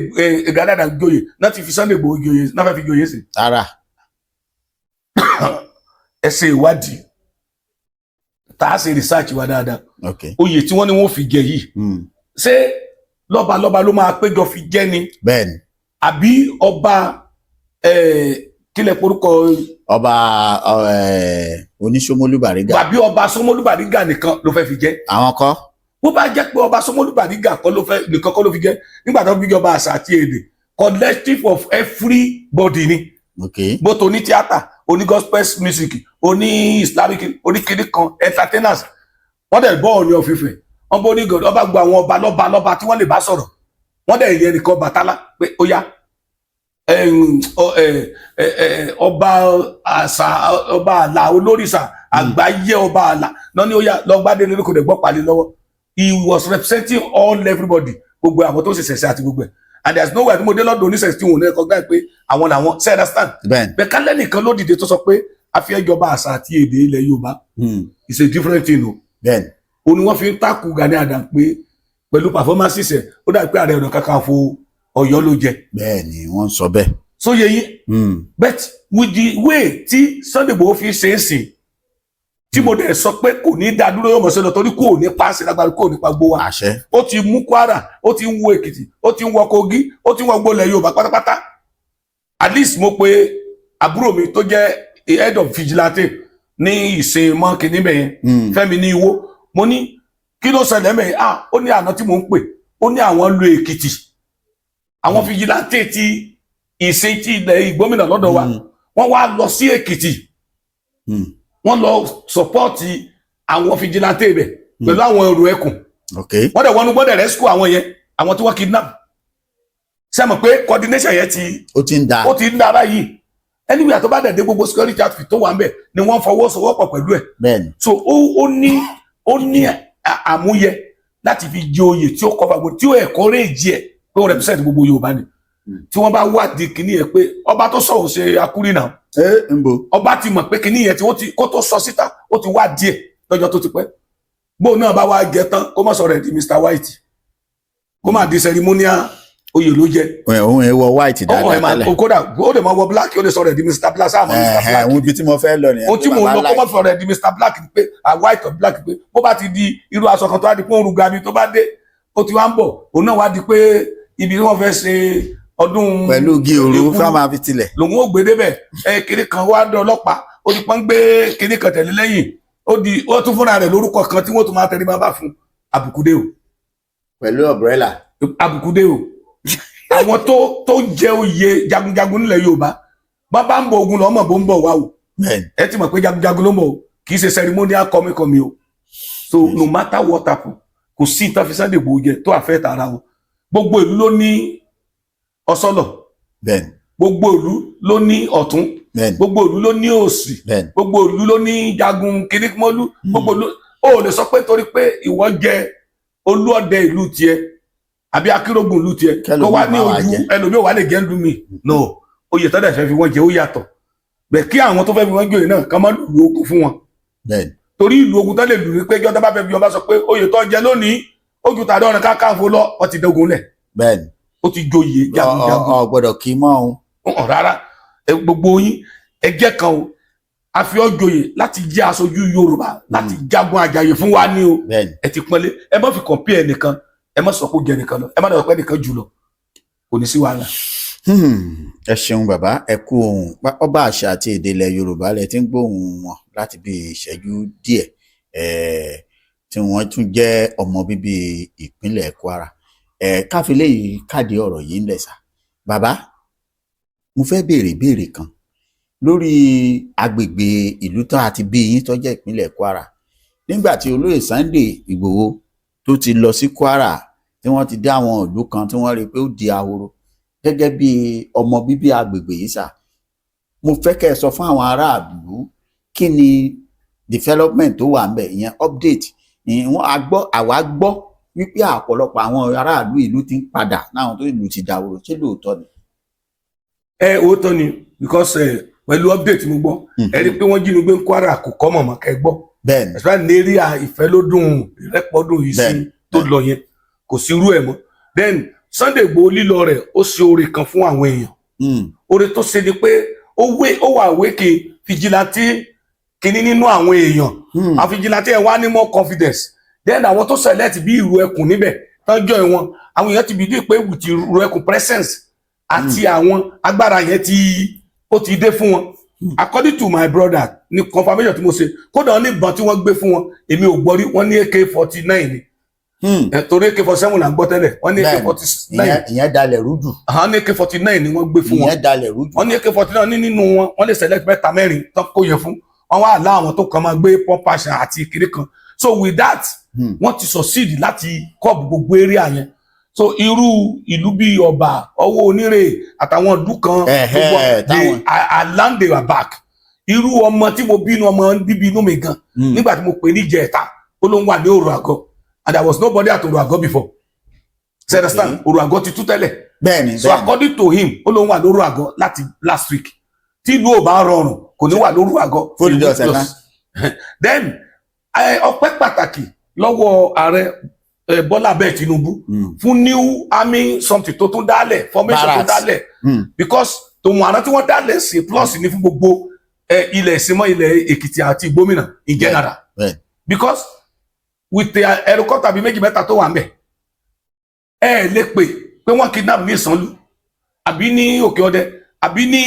Speaker 1: Gani Adams joyè náà ti fi Sunday Igboho joyè náà fẹ́ fi joyè sí.
Speaker 2: rárá.
Speaker 1: ẹ ṣe ìwádìí tá a ṣe research wa dáadáa oyè tí wọ́n ní wọ́n fi jẹ yìí ṣé lọ́balọ́ba ló máa péjọ fi jẹ ni.
Speaker 2: bẹ́ẹ̀ni.
Speaker 1: àbí ọba kílẹ̀ porúkọ.
Speaker 2: ọba Oníṣómólú Bàrígà.
Speaker 1: àbí ọba Ṣómólú Bàrígà nìkan ló fẹ́ fi jẹ.
Speaker 2: àwọn kọ́.
Speaker 1: bó bá jẹ́ pé ọba Ṣómólú Bàrígà nìkan kọ́ ló fi jẹ nígbà tó fi jọba àṣà àti èdè collective of everybody ni. bó tó ní tíátà oní gospel music oní islamic oní kiri kan entertainers wọ́n dẹ̀ bọ́ Ọọ̀ni of Ifẹ̀ wọ́n bó ní gọ̀dọ̀ ọba gba àwọn ọba lọ́ba tí wọ́n lè bá sọ̀rọ̀ wọ́n dẹ̀ yẹ nìkan Bàtálá pé ó yá ọba àṣà ọba àlà olórìṣà àgbáyé ọba àlà náà ni ó yá lọ́gbàdé lórí kò dẹ̀ gbọ́ pàlẹ́ lọ́wọ́ he was representing all everybody gbogbo àwọn tó ṣe ṣẹ̀ṣẹ̀ àti gbogbo ẹ̀ and there is no way tí mo dé lọ́dọ̀ oníṣẹ̀ṣẹ̀ tí wọn ò ní ẹ̀kọ́ gbà pé àwọn làwọn ṣe understand. bẹ́ẹ̀ kálẹ̀ nìkan ló dìde tó sọ pé àfihànjọba àṣà àti èdè ilẹ̀ Yorùbá it's a different thing o.
Speaker 2: bẹ́ẹ̀ni.
Speaker 1: o ni wọ́n fi ń takù Gani Adams pé pẹ̀lú performances ẹ̀ ó dàbí pé Ààrẹ Ọ̀nà Kakanfò Ọ̀yọ́ ló jẹ.
Speaker 2: bẹ́ẹ̀ni wọ́n sọ bẹ́ẹ̀.
Speaker 1: so yẹ yín. but with the way tí Sunday Igboho fi ṣe é sìn tí mo dẹ̀ sọ pé kò ní dá dúró yóò mọ̀ sí lọ torí kò ní pa sílágbára kò ní pa gbó wa.
Speaker 2: àṣẹ.
Speaker 1: ó ti mú Kwara ó ti ń wo Èkìtì ó ti ń wọ Kogi ó ti ń wọ gbolẹ̀ Yorùbá pátápátá at least mo pe àbúrò mi tó jẹ́ head of vigilante ní ìsìn mọ́ kìíní bẹ̀yẹn Fẹ́mi ní Ìwó mo ní kí ló ṣẹlẹ̀ mẹ́yìn ó ní àná tí mò ń pè ó ní àwọn lu Èkìtì àwọn vigilante ti ìsìn ti ilẹ̀ Ìgbómìnà lọ́dọ̀ wa wọ́n wá lọ sí Èkìtì wọ́n lọ sọpọ́ọ̀tì àwọn fìjìláńtì bẹ̀ pẹ̀lú àwọn ẹrù ẹkùn wọ́n dẹ̀ wọnú gbọ́dẹ̀ rescue àwọn yẹn àwọn tí wọ́n kidnap sẹ́mọ̀ pé coordination yẹn ó ti ń da báyìí anyway àtọ́ bá dẹ̀ dé gbogbo security outfit tó wà ń bẹ̀ ni wọ́n fọwọ́sowọ́pọ̀ pẹ̀lú ẹ̀ so ó ní àmúyẹ láti fi jẹ oyè tí ó kọfà gbogbo tí ó encourage ẹ̀ pé ó represent gbogbo Yorùbá ni tí wọ́n bá wádìí kíní yẹn pé ọba tó sọ̀rọ̀ ṣe akúrí náà
Speaker 2: ń bo
Speaker 1: ọba ti mọ̀ pé kíní yẹn tí kó tó sọ síta ó ti wá díẹ̀ lọ́jọ́ tó ti pẹ́ bóun náà bá wá jẹ tán kó má sọ̀rọ̀ ẹ̀ di Mr. White kó má di ceremonial oyè ló jẹ.
Speaker 2: òun ẹ wọ white dáadáa tẹ́lẹ̀.
Speaker 1: kódà ó lè máa wọ black ó lè sọ̀rọ̀ ẹ̀ di Mr. Black sáà mọ̀ Mr. Black.
Speaker 2: ohun ibi tí mo fẹ́ lọ nìyẹn.
Speaker 1: ohun tí mo lọ kó má sọ̀rọ̀ ẹ̀ di Mr. Black pé white or black pé bó bá ti di irú aṣọ kan tó wá di pé òun rúgà mi tó bá dé ó ti wá ń bọ̀ òun náà wá di pé ibi tí wọ́n fẹ́ ṣe ọdún
Speaker 2: pẹ̀lú igi òru fún àwọn afi tilẹ̀.
Speaker 1: lòun ó gbé débẹ̀ kiri kan wá dé ọlọ́pàá ó ti pọ́n gbé kiri kan tẹ̀lé lẹ́yìn ó tún fúnra rẹ̀ lórúkọ kan tí wọ́n tún máa tẹ̀lé bá fún àbùkúdé o.
Speaker 2: pẹ̀lú umbrella.
Speaker 1: àbùkúdé o àwọn tó jẹ oyè jagunjagun nílẹ̀ Yorùbá bá ń bọ ogun lọ́mọ bó ń bọ̀ wá o ẹ ti mọ̀ pé jagunjagun ló mọ̀ o kì í ṣe ceremonial kọ́míkọ́mí o so no matter what happen kò sí ìtàn fi Sunday Igboho jẹ tó àfẹ́ tara wọn gbogbo ìlú ló ní ọsọlọ gbogbo ìlú ló ní ọ̀tún gbogbo ìlú ló ní òsì gbogbo ìlú ló ní jagun kirikmọlú gbogbo ìlú ó lè sọ pé torí pé ìwọ jẹ olúọdẹ ìlú tiẹ̀ àbí akérògùn ìlú tiẹ̀ kó wá ní ojú ẹlòmíì wà lè jẹ ń lu mi no oyè tọ́jà fẹ́ fi wọ́n jẹ ó yàtọ̀ bẹ́ẹ̀ kí àwọn tó fẹ́ fi wọ́n jòyè náà kàn má lù ogun fún wọn torí ìlú ogun tó lè lù ní pé jọ́tà bá fẹ́ fi wọn bá sọ pé oyè tó jẹ lónìí ojú tàdé ọ̀nà Kakanfò lọ wọ́n ti dógun lẹ̀ ó ti joyè jagunjagun
Speaker 2: ọ gbọ́dọ̀ kí mọ́ o
Speaker 1: rárá gbogbo yín ẹgbẹ́ kan o a fi ọ́ joyè láti jẹ́ aṣojú Yorùbá láti jagun àjàyè fún wa ní o ẹ ti pọ́nlé ẹ má fi compare ẹnìkan ẹ má sọ pé ó jẹ nìkan lọ ẹ má dọ̀ pé ẹnìkan jù lọ kò ní sí wàhálà.
Speaker 2: ẹ ṣeun bàbá ẹ kú ohùn ọba àṣà àti èdè ilẹ̀ Yorùbá lẹ ti ń gbóhùn wọn láti bí ìṣẹ́jú díẹ̀ tí wọ́n tún jẹ́ ọmọ bíbí ìpínlẹ̀ Kwara káfílẹ̀ yìí káàdì ọ̀rọ̀ yìí ńlẹ̀ sá bàbá mo fẹ́ béèrè ìbéèrè kan lórí agbègbè ìlú tó àti bí yín tó jẹ́ ìpínlẹ̀ Kwara nígbà tí olóyè Sunday Igboho tó ti lọ sí Kwara tí wọ́n ti dá àwọn ìlú kan tí wọ́n rí pé ó di ahoro gẹ́gẹ́ bí ọmọ bíbí agbègbè yìí sá mo fẹ́ kẹ́ ẹ sọ fún àwọn aráàlú kí ni development tó wà ńbẹ̀ ìyẹn update àwa gbọ́ wípé àpọ̀lọpọ̀ àwọn aráàlú ìlú ti ń padà láwọn tó ìlú ti dàwòrò ṣé lóòótọ́ ni.
Speaker 1: Òótọ́ ni because pẹ̀lú update mo gbọ́ ẹ rí i pé wọ́n jí mi gbé Kwara kò kọ́ mọ̀mọ́ kẹ́ gbọ́
Speaker 2: bẹ́ẹ̀ni
Speaker 1: especially ní area Ìfẹ́lódùn Ìrẹ́pọ̀dùn yìí sí tó lọ yẹn kò sí irú ẹ̀ mọ́ then Sunday Igboho lílọ rẹ̀ ó ṣe oore kan fún àwọn èèyàn oore tó ṣe ni pé ó wà wéke fìjìláńtì kìíní nínú àwọn èèyàn àwọn fìjìláńtì ẹ̀ wá ní more confidence then àwọn tó select bí ìrù ẹkùn níbẹ̀ tọ́jọ́ ìwọ̀n àwọn èèyàn ti bìí pé with ìrù ẹkùn presence àti àwọn agbára yẹn ó ti dé fún wọn according to my brother ní confirmation tí mo ṣe kódà wọn ní ìbọn tí wọ́n gbé fún wọn èmi ò gbọ́ rí wọ́n ní AK-49 ni torí AK-47 là ń gbọ́ tẹ́lẹ̀ wọ́n ní AK-49
Speaker 2: ìyẹn dalẹ̀ rúdù
Speaker 1: àwọn ní AK-49 ni wọ́n gbé fún wọn
Speaker 2: ìyẹn dalẹ̀ rúdù
Speaker 1: wọ́n ní AK-49 ní nínú wọn wọ́n lè select mẹ́ta mẹ́rin tán kó yẹn fún wọn wá àlá àwọn tó kàn máa gbé pọ́ńpàṣà àti kiri kan so with that wọ́n ti succeed láti kọ́ọ̀bù gbogbo area yẹn so irú ìlú bíi Ọ̀bà Ọwọ́ Onírè àtàwọn ìlú kan gbogbo land they were back irú ọmọ tí mo bínú ọmọ bíbí inú mi gan nígbà tí mo pè ní Ìjẹ̀ta ó ló ń wà ní Òrò Àgọ́ and there was nobody at Òrò Àgọ́ before you understand Òrò Àgọ́ ti tú tẹ́lẹ̀
Speaker 2: bẹ́ẹ̀ni
Speaker 1: so according to him ó ló ń wà lóru Àgọ́ láti last week tí ìlú ò bá rọrùn kò ní wà lóru Àgọ́
Speaker 2: fódìdí ọ̀sẹ̀ kan
Speaker 1: then ọpẹ́ pàtàkì lọ́wọ́ ààrẹ Bọ́lá bẹ́ẹ̀ Tinubu fún new army something tó tún dálẹ̀ formation tó dálẹ̀ because tòun àná tí wọ́n dálẹ̀ sí plus ní fún gbogbo ilẹ̀ ìsinmọ́ ilẹ̀ Èkìtì àti Ìgbómìnà in general because with the helicopter bíi méjì mẹ́ta tó wà ń bẹ̀ lè pè pé wọ́n kidnap ní Ìsànlú àbí ní Òkè Ọdẹ àbí ní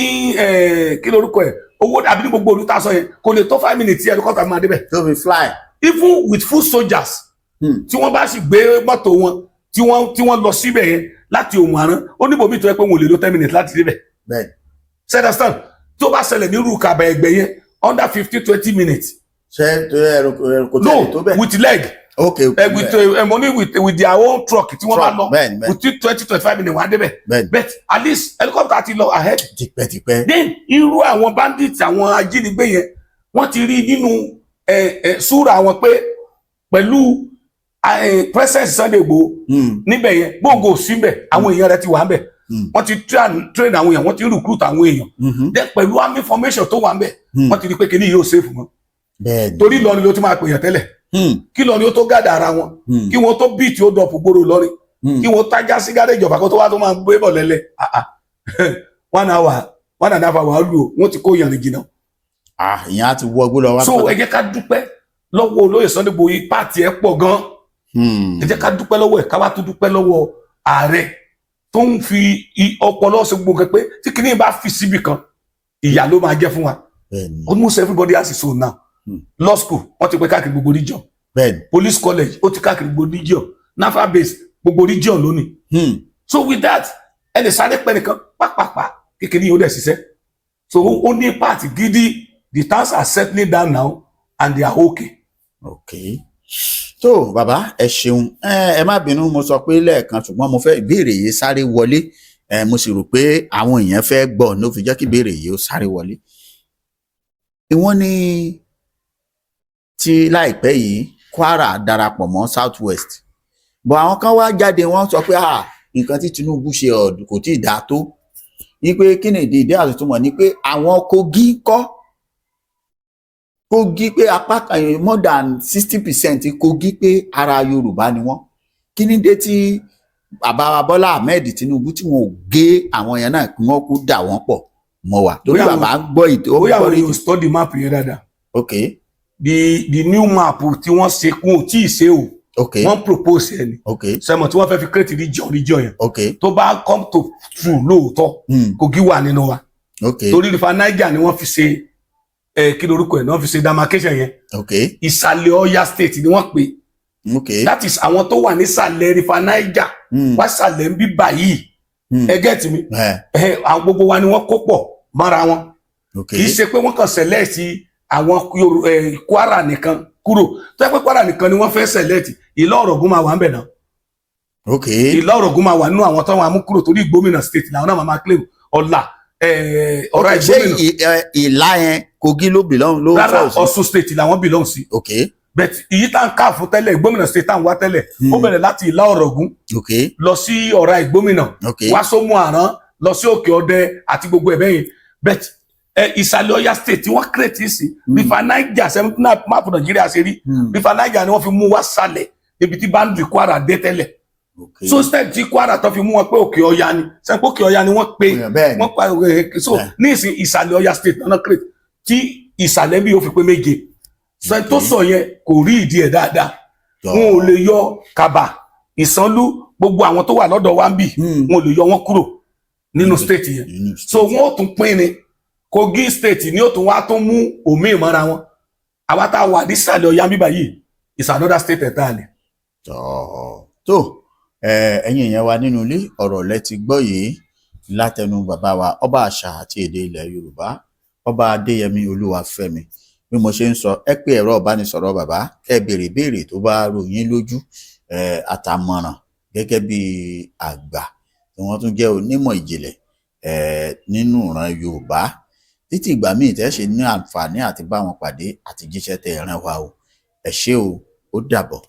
Speaker 1: kí lórúkọ ẹ̀ owó àbí ní gbogbo olùtasọ yẹn kò lè tó 5 minutes tí helicopter máa débẹ̀.
Speaker 2: tó fi fly.
Speaker 1: even with full soldiers tí wọ́n bá sì gbé mọ́tò wọn tí wọ́n lọ síbẹ̀ yẹn láti Òmùaran ó ní bòmí tó yẹ pé wọn ò lè lo 10 minutes láti débẹ̀. understand tó bá ṣẹlẹ̀ ní rúkàbà ẹgbẹ́ yẹn under 15-20 minutes.
Speaker 2: ṣé kò tẹ̀lé tó bẹ́ẹ̀.
Speaker 1: no with leg.
Speaker 2: okay
Speaker 1: with their own truck tí wọ́n bá lọ within 20-25 minutes wọ́n á débẹ̀. but at least helicopter ti lọ ahead.
Speaker 2: tipẹ́tipẹ́.
Speaker 1: then irú àwọn bandits àwọn ajínigbé yẹn wọ́n ti rí nínú súra wọn pé pẹ̀lú presence Sunday Igboho níbẹ̀ yẹn gbogbo síbẹ̀ àwọn èèyàn rẹ̀ ti wà ń bẹ̀ wọ́n ti train àwọn èèyàn, wọ́n ti recruit àwọn èèyàn then pẹ̀lú army formation tó wà ń bẹ̀ wọ́n ti rí pé kíní yóò safe mọ́ torí Ìlọrin ló ti máa pèèyàn tẹ́lẹ̀ kí Ìlọrin ó tó gàdà ara wọn kí wọ́n tó beat ó dọ̀pù gbòòrò Ìlọrin kí wọ́n tájá sí gárẹ́jì ọ̀fà kó tó wá tó máa gbé bọ̀ lẹ́lẹ̀ 1 hour 1.5 hour lù ó wọ́n ti kó yànrìn jìnnà.
Speaker 2: ìyẹn á ti wọ gbó lọ wá.
Speaker 1: so ẹ jẹ́ ká dúpẹ́ lọ́wọ́ olóyè Sunday Igboho pàtì ẹ̀ pọ̀ gan ẹ jẹ́ ká dúpẹ́ lọ́wọ́ ẹ̀ ká wá tó dúpẹ́ lọ́wọ́ ààrẹ tó ń fi ọpọlọ ṣe gbogbo nǹkan pé tí kìnìún bá fi síbì kan ìyà ló máa jẹ́ fún wa almost everybody has his own now law school wọ́n ti pẹ́ káàkiri gbogbo region police college ó ti káàkiri gbogbo region naval base gbogbo region lónìí so with that ẹni sáré pẹ́ nìkan pàpàpà kékeré yóò dẹ̀ ṣiṣẹ́ so ó ní part gidi the towns are settling down now and they are okay.
Speaker 2: tó bàbá ẹ ṣeun ẹ má bínú mo sọ pé lẹ́ẹ̀kan ṣùgbọ́n mo fẹ́ ìbéèrè yìí sáré wọlé mo sì rò pé àwọn èèyàn fẹ́ gbọ́ ló fi jẹ́ kí ìbéèrè yìí ó sáré wọlé. wọ́n ní tí láìpẹ́ yìí Kwara darapọ̀ mọ́ South West bọ̀ àwọn kan wá jáde wọ́n sọ pé nǹkan tí Tinubu ṣe kò tí ì dáa tó ní pé kí ni ìdí àtúntúmọ̀ ni pé àwọn Kogi pé apá kan more than 60% Kogi pé ara Yorùbá ni wọ́n kí ni dé tí bàbá Bọ́lá Ahmed Tinubu tí wọn ò gé àwọn yẹn náà kí wọ́n kú dà wọ́n pọ̀ mọ́ wa torí bàbá gbọ́ ìtò.
Speaker 1: bóyá àwọn yóò study map yẹn dáadáa. the new map tí wọ́n ṣe kún ò tí ì ṣe o wọ́n propose ẹ̀ ni sẹ́mọ̀ tí wọ́n fẹ́ fi create region yẹn tó bá come to true lóòótọ́ Kogi wà nínú wa torí rifa Niger ni wọ́n fi ṣe kí lorúkọ ẹ̀ náà fi ṣe demarcation yẹn ìsàlẹ̀ Ọ̀yà state ni wọ́n pè that is àwọn tó wà nísàlẹ̀ rifa Niger wá sàlẹ̀ ń bí báyìí ẹ get mi àwọn gbogbo wa ni wọ́n kó pọ̀ mọ́ra wọn kì í ṣe pé wọ́n kàn select àwọn Kwara nìkan kúrò tó yẹ pé Kwara nìkan ni wọ́n fẹ́ select Ìlá Ọ̀rọ̀gún máa wà ń bẹ̀ náà Ìlá Ọ̀rọ̀gún máa wà nínú àwọn tó wọn mú kúrò torí Ìgbómìnà state làwọn náà máa claim ọ̀la ọ̀rá Ìgbómìnà.
Speaker 2: ṣé Ìlá yẹn Kogi ló belong ló
Speaker 1: rárá Ọ̀ṣun state làwọn belong sí. but èyí tá n ká fún tẹ́lẹ̀ Ìgbómìnà state tá n wá tẹ́lẹ̀ ó bẹ̀rẹ̀ láti Ìlá Ọ̀rọ̀gún lọ sí ọ̀rá Ìgbómìnà wá sómù àrán lọ sí Òkè Ọdẹ àti gbogbo ẹ̀bẹ̀ yẹn but ìsàlẹ̀ Ọ̀yà state tí wọ́n create sí rifa Niger seventeen map Nàìjíríà ṣe rí rifa Niger ni wọ́n fi mú wá sálẹ̀ níbi tí boundary Kwara dé tẹ́lẹ̀ so step tí Kwara tó fi mú wọn pé Òkè Ọ̀yà ni sẹ́ńpé Òkè Ọ̀yà ni wọ́n pé wọ́n pa so ní ìsìn ìsàlẹ̀ Ọ̀yà state náà create tí ìsàlẹ̀ bí ó fi pé méje so tó sọ yẹn kò rí ìdí ẹ̀ dáadáa wọn ò lè yọ Kàbà Ìsànlú gbogbo àwọn tó wà lọ́dọ̀ wa ń bì wọn ò lè yọ wọn kúrò nínú state yẹn so wọn ò tún pín ni Kogi state ni ó tún wá tó mú omi ìmọ̀ra wọn àwa tá a wà nísàlẹ̀ Ọ̀yà bíbá yìí is another state entirely.
Speaker 2: tó ẹ̀yin èèyàn wa nínú ilé ọ̀rọ̀ lẹ ti gbọ́ yìí látẹnu bàbá wa ọba àṣà àti èdè ilẹ̀ Yorùbá ọba Adéyẹmí Olúwafẹ́mi bí mo ṣe ń sọ ẹ pé ẹ̀rọ ìbánisọ̀rọ̀ bàbá ẹ béèrè béèrè tó bá rò yín lójú àtàmọ̀ràn gẹ́gẹ́ bí àgbà tí wọ́n tún jẹ́ onímọ̀ ìjìnlẹ̀ nínú ìran Yorùbá títí ìgbà míì tẹ́ ṣe ní àǹfààní àti bá wọn pàdé àti jíṣẹ́ tẹ́ ẹ rán wa o ẹ ṣé o ó dàbọ̀.